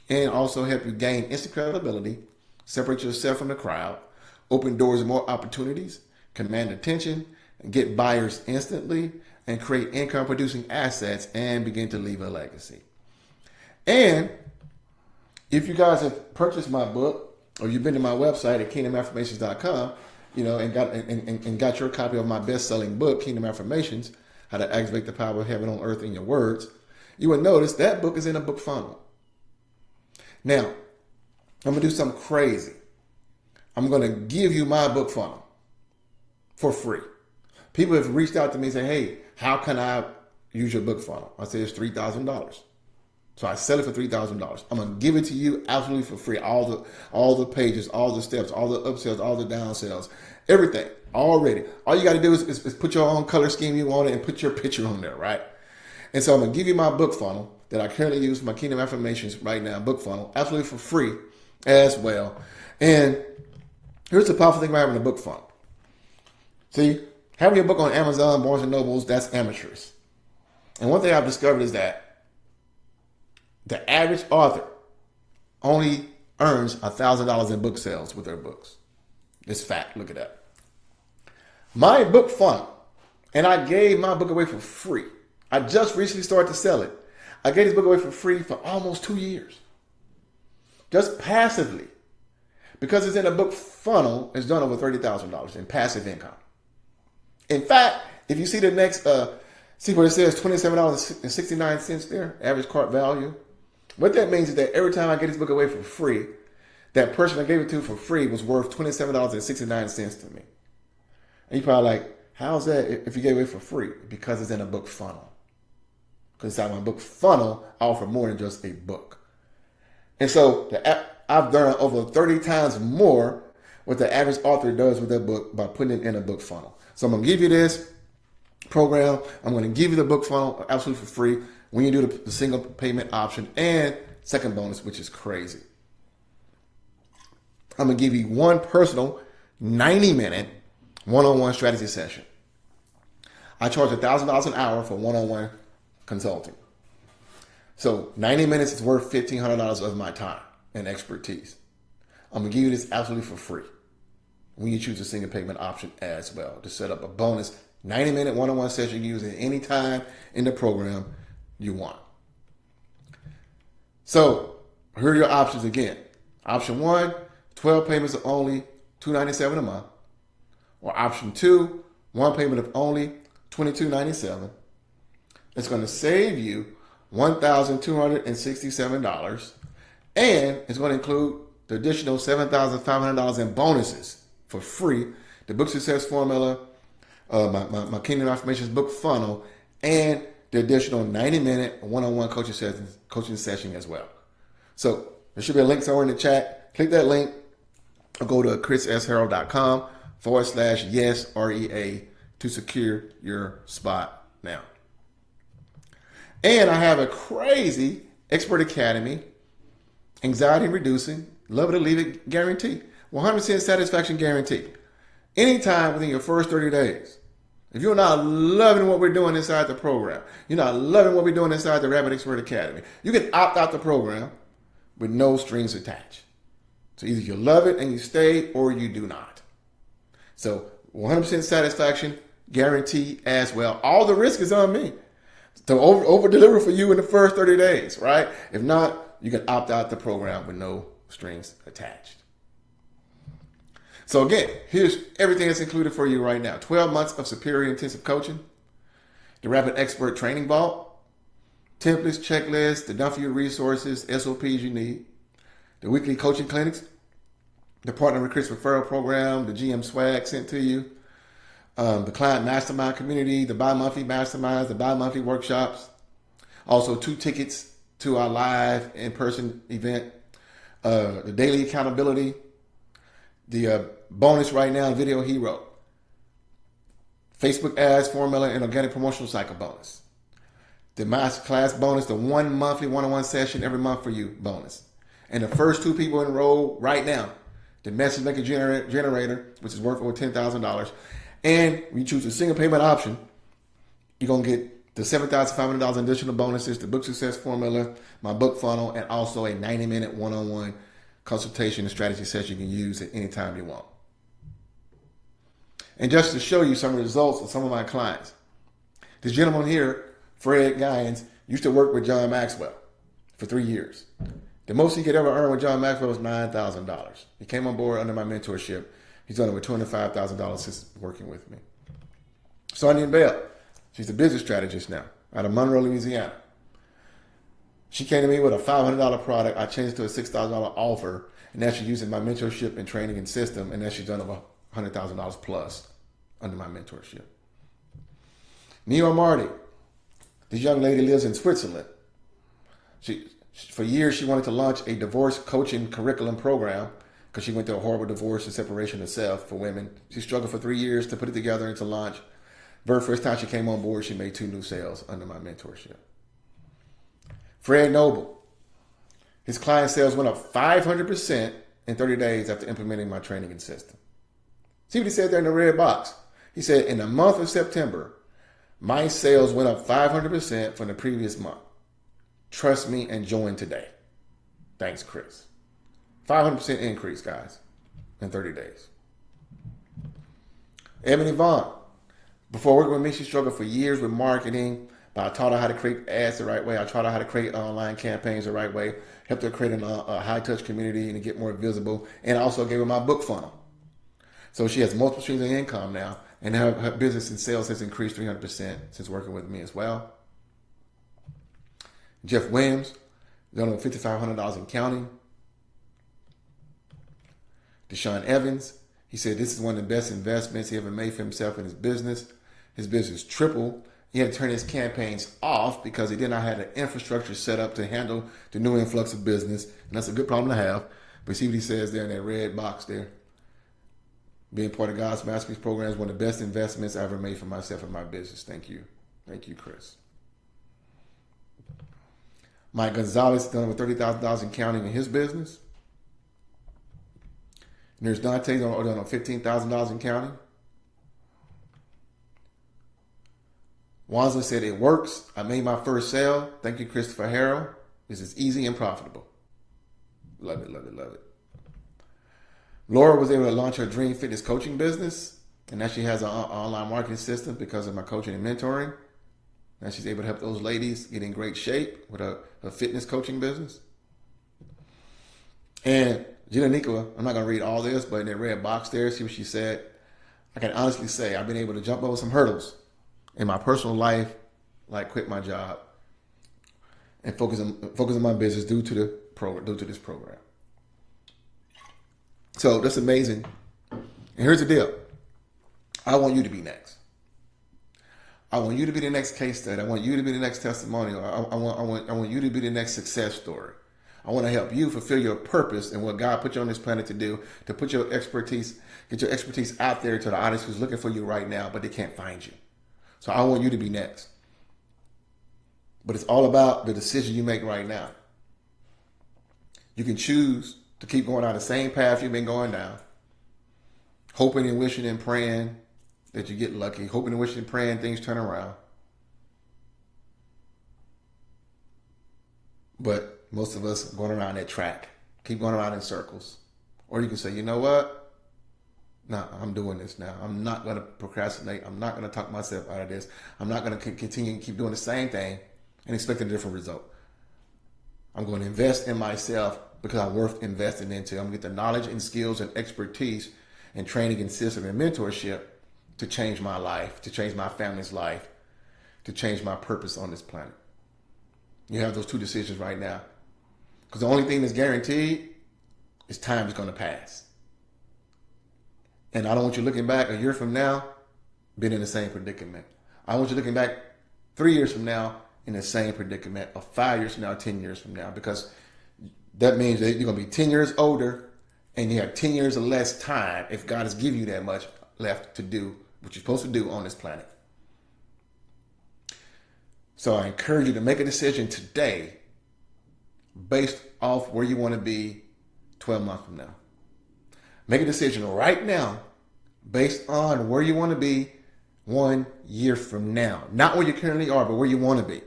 [SPEAKER 1] and also help you gain instant credibility, separate yourself from the crowd, open doors to more opportunities, command attention, get buyers instantly, and create income producing assets and begin to leave a legacy. And if you guys have purchased my book or you've been to my website at kingdomaffirmations.com, and got your copy of my best-selling book, Kingdom Affirmations, How to Activate the Power of Heaven on Earth in Your Words, you will notice that book is in a book funnel. Now, I'm going to do something crazy. I'm going to give you my book funnel for free. People have reached out to me and say, hey, how can I use your book funnel? I say it's $3,000. So I sell it for $3,000. I'm going to give it to you absolutely for free. All the pages, all the steps, all the upsells, all the downsells, everything already. All you got to do is put your own color scheme you want it and put your picture on there, right? And so I'm going to give you my book funnel that I currently use for my Kingdom Affirmations right now, book funnel, absolutely for free as well. And here's the powerful thing about having a book funnel. See, having your book on Amazon, Barnes & Nobles, that's amateurish. And one thing I've discovered is that the average author only earns $1,000 in book sales with their books. It's fact. Look at that. My book funnel, and I gave my book away for free. I just recently started to sell it. I gave this book away for free for almost 2 years. Just passively. Because it's in a book funnel, it's done over $30,000 in passive income. In fact, if you see the next, see where it says $27.69 there, average cart value. What that means is that every time I get this book away for free, that person I gave it to for free was worth $27.69 to me. And you're probably like, how's that if you gave it away for free? Because it's in a book funnel. Because inside my book funnel, I offer more than just a book. And so I've done over 30 times more what the average author does with their book by putting it in a book funnel. So I'm going to give you this program. I'm going to give you the book funnel absolutely for free when you do the single payment option and second bonus, which is crazy. I'm going to give you one personal 90-minute one-on-one strategy session. I charge $1,000 an hour for one-on-one consulting. So 90 minutes is worth $1,500 of my time and expertise. I'm going to give you this absolutely for free when you choose a single payment option as well to set up a bonus 90-minute one-on-one session you can use at any time in the program you want. So here are your options again. Option 1, 12 payments of only $297 a month. Or option 2, one payment of only $22.97. It's going to save you $1,267, and it's going to include the additional $7,500 in bonuses for free, the Book Success Formula, my Kingdom Affirmations book funnel, and the additional 90-minute one-on-one coaching session as well. So there should be a link somewhere in the chat. Click that link or go to chrissharrell.com/yes, REA, to secure your spot now. And I have a crazy Expert Academy, anxiety reducing, love it or leave it guarantee. 100% satisfaction guarantee. Anytime within your first 30 days. If you're not loving what we're doing inside the program, you're not loving what we're doing inside the Rapid Expert Academy, you can opt out the program with no strings attached. So either you love it and you stay or you do not. So 100% satisfaction guarantee as well. All the risk is on me to over deliver for you in the first 30 days, right? If not, you can opt out the program with no strings attached. So again, here's everything that's included for you right now. 12 months of superior intensive coaching, the Rapid Expert Training Vault, templates, checklists, the done for you resources, SOPs you need, the weekly coaching clinics, the Partner with Chris referral program, the GM swag sent to you, the client mastermind community, the bi-monthly masterminds, the bi-monthly workshops, also 2 tickets to our live in-person event, the daily accountability, the bonus right now, Video Hero, Facebook ads formula, and organic promotional cycle bonus. The masterclass bonus, the 1 monthly one-on-one session every month for you bonus. And the first 2 people enrolled right now, the message maker generator, which is worth over $10,000. And when you choose a single payment option, you're going to get the $7,500 additional bonuses, the book success formula, my book funnel, and also a 90-minute one-on-one consultation and strategy session you can use at any time you want. And just to show you some results of some of my clients, this gentleman here, Fred Gyens, used to work with John Maxwell for 3 years. The most he could ever earn with John Maxwell was $9,000. He came on board under my mentorship. He's done over $205,000 since working with me. Sonia Bell, she's a business strategist now out of Monroe, Louisiana. She came to me with a $500 product. I changed it to a $6,000 offer, and now she's using my mentorship and training and system, and now she's done over $100,000 plus under my mentorship. Neo Marty, this young lady lives in Switzerland. For years, she wanted to launch a divorce coaching curriculum program because she went through a horrible divorce and separation herself for women. She struggled for 3 years to put it together and to launch. Very first time she came on board, she made 2 new sales under my mentorship. Fred Noble, his client sales went up 500% in 30 days after implementing my training and system. See what he said there in the red box? He said, in the month of September, my sales went up 500% from the previous month. Trust me and join today. Thanks, Chris. 500% increase, guys, in 30 days. Ebony Vaughn. Before working with me, she struggled for years with marketing, but I taught her how to create ads the right way. I taught her how to create online campaigns the right way, helped her create a high-touch community and to get more visible, and I also gave her my book funnel. So she has multiple streams of income now, and her business and sales has increased 300% since working with me as well. Jeff Williams, done over $5,500 in counting. Deshaun Evans, he said this is one of the best investments he ever made for himself in his business. His business tripled. He had to turn his campaigns off because he did not have the infrastructure set up to handle the new influx of business. And that's a good problem to have. But see what he says there in that red box there. Being part of God's Masterpiece Program is one of the best investments I ever made for myself and my business. Thank you. Thank you, Chris. Mike Gonzalez done over $30,000 in counting in his business. Nurse Dante done over $15,000 in counting. Wanza said it works. I made my first sale. Thank you, Christopher Harrell. This is easy and profitable. Love it, love it, love it. Laura was able to launch her dream fitness coaching business, and now she has an online marketing system because of my coaching and mentoring. Now she's able to help those ladies get in great shape with her fitness coaching business. And Gina Nicola, I'm not going to read all this, but in that red box there, see what she said. I can honestly say I've been able to jump over some hurdles in my personal life, like quit my job and focus on my business due to this program. So that's amazing. And here's the deal. I want you to be next. I want you to be the next case study. I want you to be the next testimonial. I want you to be the next success story. I want to help you fulfill your purpose and what God put you on this planet to do, to put your expertise, get your expertise out there to the audience who's looking for you right now, but they can't find you. So I want you to be next. But it's all about the decision you make right now. You can choose to keep going down the same path you've been going down, hoping and wishing and praying that you get lucky, hoping and wishing and praying things turn around. But most of us are going around that track, keep going around in circles. Or you can say, you know what? No, I'm doing this now. I'm not going to procrastinate. I'm not going to talk myself out of this. I'm not going to continue and keep doing the same thing and expect a different result. I'm going to invest in myself because I'm worth investing into. I'm going to get the knowledge and skills and expertise and training and system and mentorship to change my life, to change my family's life, to change my purpose on this planet. You have those two decisions right now. Because the only thing that's guaranteed is time is going to pass. And I don't want you looking back a year from now, being in the same predicament. I want you looking back 3 years from now in the same predicament, or 5 years from now, 10 years from now, because that means that you're going to be 10 years older and you have 10 years or less time if God has given you that much left to do what you're supposed to do on this planet. So I encourage you to make a decision today based off where you want to be 12 months from now. Make a decision right now based on where you want to be 1 year from now. Not where you currently are, but where you want to be.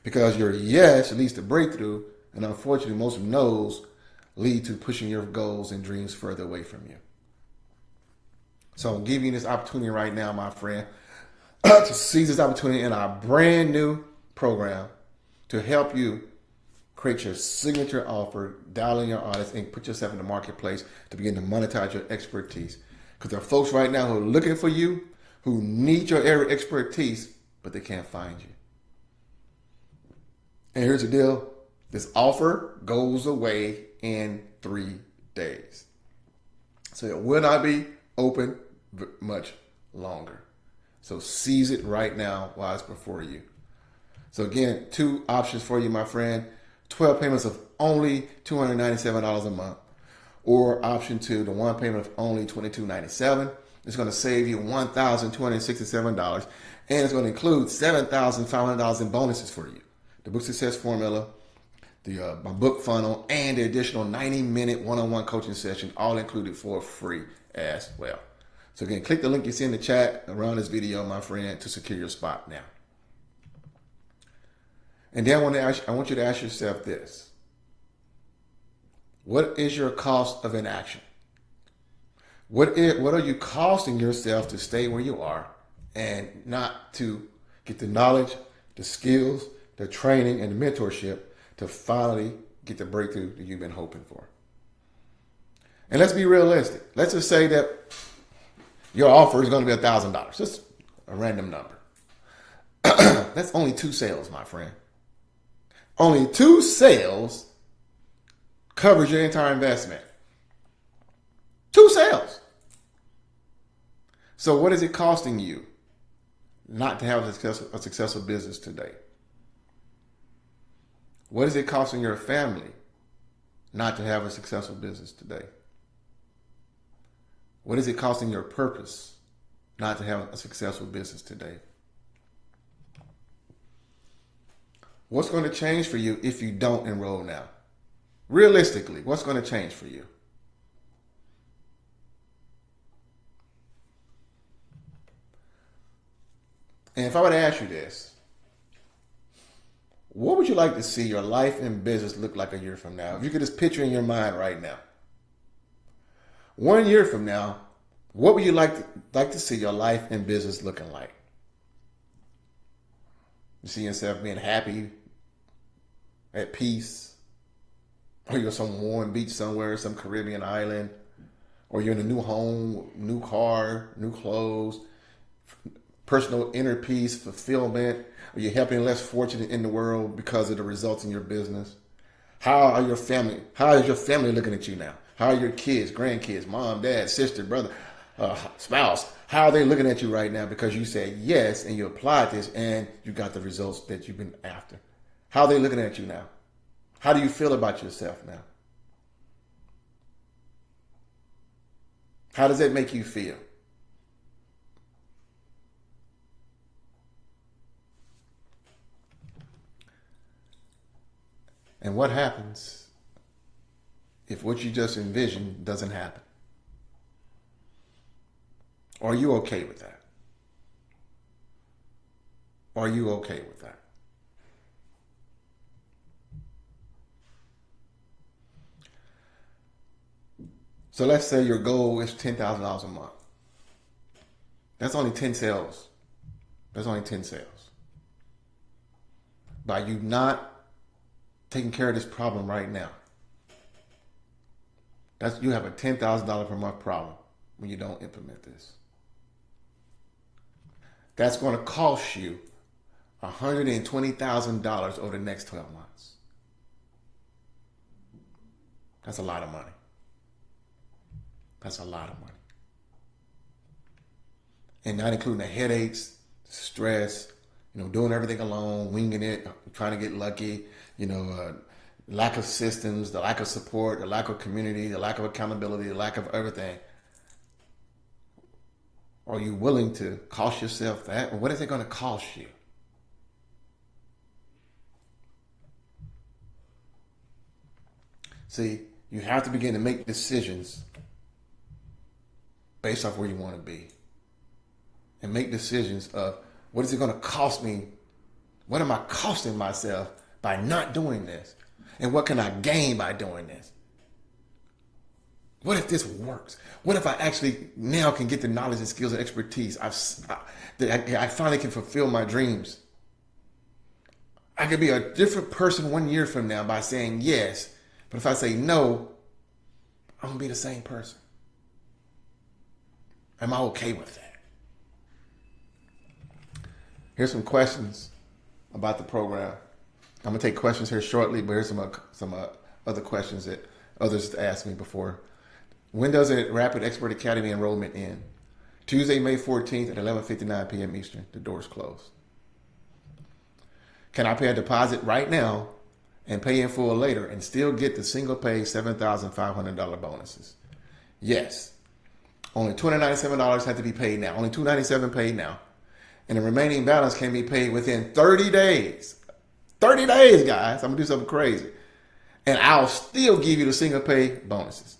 [SPEAKER 1] Because your yes leads to breakthrough, and unfortunately most of no's lead to pushing your goals and dreams further away from you. So I'm giving you this opportunity right now, my friend, to seize this opportunity in our brand new program to help you create your signature offer, dial in your audience, and put yourself in the marketplace to begin to monetize your expertise. Because there are folks right now who are looking for you, who need your area of expertise, but they can't find you. And here's the deal. This offer goes away in 3 days. So it will not be open much longer. So seize it right now while it's before you. So again, 2 options for you, my friend. 12 payments of only $297 a month. Or option 2, the one payment of only $22.97. It's going to save you $1,267. And it's going to include $7,500 in bonuses for you. The Book Success Formula, my book funnel, and the additional 90-minute one-on-one coaching session, all included for free as well. So again, click the link you see in the chat around this video, my friend, to secure your spot now. And then I want you to ask yourself this. What is your cost of inaction? What are you costing yourself to stay where you are and not to get the knowledge, the skills, the training, and the mentorship to finally get the breakthrough that you've been hoping for? And let's be realistic. Let's just say that your offer is going to be $1,000. Just a random number. That's only 2 sales, my friend. Only 2 sales covers your entire investment. 2 sales. So what is it costing you not to have a successful business today? What is it costing your family not to have a successful business today? What is it costing your purpose not to have a successful business today? What's going to change for you if you don't enroll now? Realistically, what's going to change for you? And if I were to ask you this, what would you like to see your life and business look like a year from now? If you could just picture in your mind right now. 1 year from now, what would you like to see your life and business looking like? You see yourself being happy, at peace, or you're some warm beach somewhere, some Caribbean island, or you're in a new home, new car, new clothes, personal inner peace, fulfillment, or you're helping less fortunate in the world because of the results in your business. How is your family looking at you now? How are your kids, grandkids, mom, dad, sister, brother, spouse? How are they looking at you right now because you said yes and you applied this and you got the results that you've been after? How are they looking at you now? How do you feel about yourself now? How does that make you feel? And what happens if what you just envisioned doesn't happen? Are you okay with that? Are you okay with that? So let's say your goal is $10,000 a month. That's only 10 sales. That's only 10 sales. By you not taking care of this problem right now, you have a $10,000 per month problem when you don't implement this. That's going to cost you $120,000 over the next 12 months. That's a lot of money. That's a lot of money. and not including the headaches, stress, doing everything alone, winging it, trying to get lucky, lack of systems, the lack of support, the lack of community, the lack of accountability, the lack of everything. Are you willing to cost yourself that? Or what is it going to cost you? See, you have to begin to make decisions based off where you want to be. And make decisions of what is it going to cost me? What am I costing myself by not doing this? And what can I gain by doing this? What if this works? What if I actually now can get the knowledge and skills and expertise? I finally can fulfill my dreams. I could be a different person 1 year from now by saying yes. But if I say no, I'm going to be the same person. Am I okay with that? Here's some questions about the program. I'm going to take questions here shortly, but here's some other questions that others asked me before. When does a Rapid Expert Academy enrollment end? Tuesday, May 14th at 11:59 p.m. Eastern. The doors close. Can I pay a deposit right now and pay in full later and still get the single pay $7,500 bonuses? Yes. Only $297 have to be paid now. Only $297 paid now. And the remaining balance can be paid within 30 days. 30 days, guys. I'm going to do something crazy. And I'll still give you the single pay bonuses.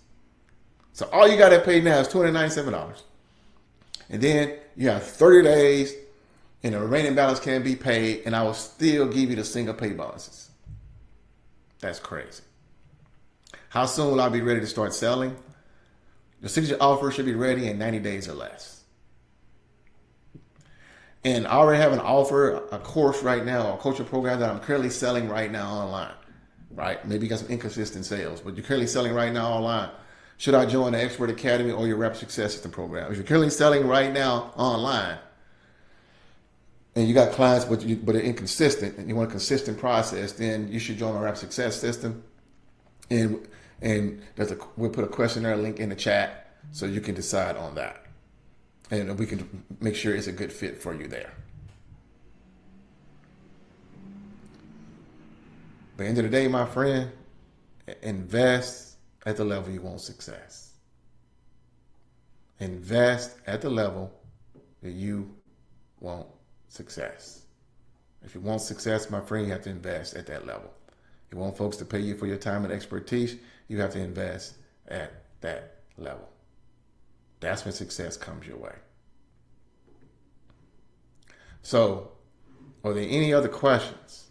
[SPEAKER 1] So all you got to pay now is $297. And then you have 30 days and the remaining balance can be paid, and I will still give you the single pay bonuses. That's crazy. How soon will I be ready to start selling? The signature offer should be ready in 90 days or less. And I already have an offer, a course right now, a coaching program that I'm currently selling right now online. Right? Maybe you got some inconsistent sales, but you're currently selling right now online. Should I join the Expert Academy or your Rapid Success System program? If you're currently selling right now online and you got clients but they're inconsistent and you want a consistent process, then you should join my Rapid Success System. And we'll put a questionnaire link in the chat so you can decide on that. And we can make sure it's a good fit for you there. At the end of the day, my friend, invest at the level you want success. Invest at the level that you want success. If you want success, my friend, you have to invest at that level. You want folks to pay you for your time and expertise, you have to invest at that level. That's when success comes your way. So, are there any other questions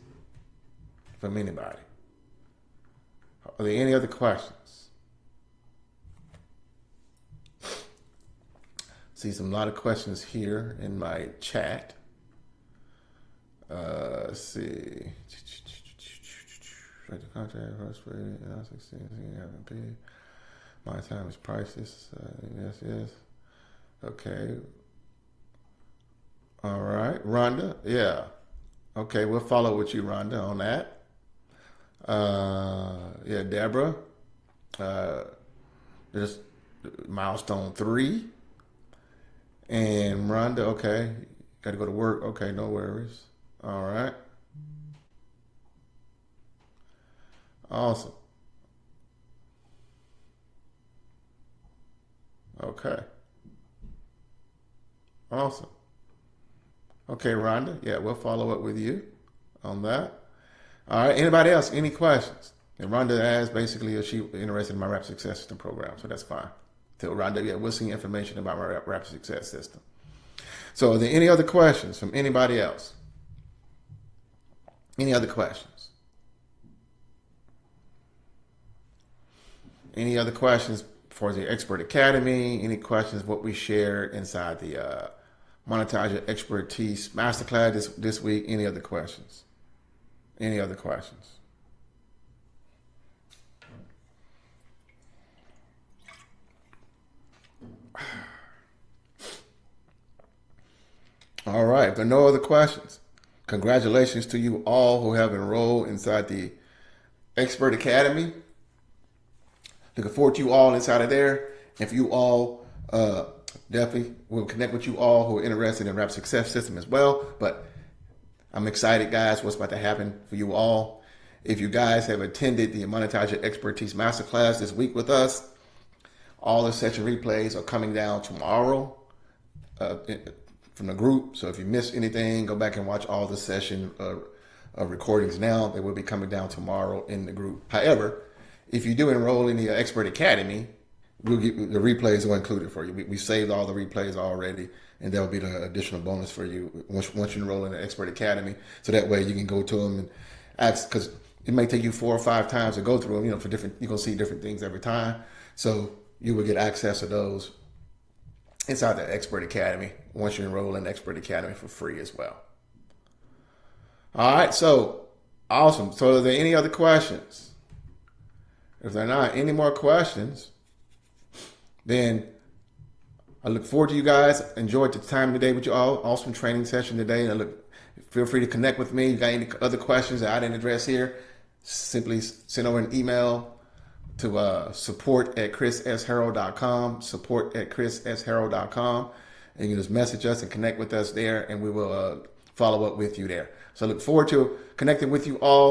[SPEAKER 1] from anybody? Are there any other questions? See a lot of questions here in my chat. Let's see. The contract, my time is priceless. Yes. Okay. All right, Rhonda. Yeah. Okay, we'll follow with you, Rhonda, on that. Yeah, Deborah. There's milestone 3. And Rhonda, okay. Got to go to work. Okay, no worries. All right. Awesome. Okay. Awesome. Okay, Rhonda. Yeah, we'll follow up with you on that. All right. Anybody else? Any questions? And Rhonda asked basically if she interested in my Rapid Success System program, so that's fine. Tell Rhonda, yeah, we'll see information about my Rapid Success System. So are there any other questions from anybody else? Any other questions? Any other questions for the Expert Academy? Any questions what we shared inside the Monetize Your Expertise Masterclass this week? Any other questions? Any other questions? All right, if there are no other questions, congratulations to you all who have enrolled inside the Expert Academy. Looking forward to you all inside of there. If you all Definitely, we'll connect with you all who are interested in Rap Success System as well. But I'm excited, guys, what's about to happen for you all. If you guys have attended the Monetize Your Expertise Masterclass this week with us, all the session replays are coming down tomorrow from the group. So if you missed anything, go back and watch all the session recordings now. They will be coming down tomorrow in the group. However, if you do enroll in the Expert Academy, we'll get the replays are included for you. We saved all the replays already, and that will be the additional bonus for you once you enroll in the Expert Academy. So that way you can go to them and ask, because it may take you 4 or 5 times to go through them. You know, for different, you're gonna see different things every time. So you will get access to those inside the Expert Academy once you enroll in the Expert Academy for free as well. All right, so awesome. So are there any other questions? If there are not any more questions, then I look forward to you guys. Enjoyed the time today with you all. Awesome training session today. And feel free to connect with me. If you got any other questions that I didn't address here, simply send over an email to support@chrissharrold.com, support@chrissharrold.com. And you can just message us and connect with us there, and we will follow up with you there. So I look forward to connecting with you all.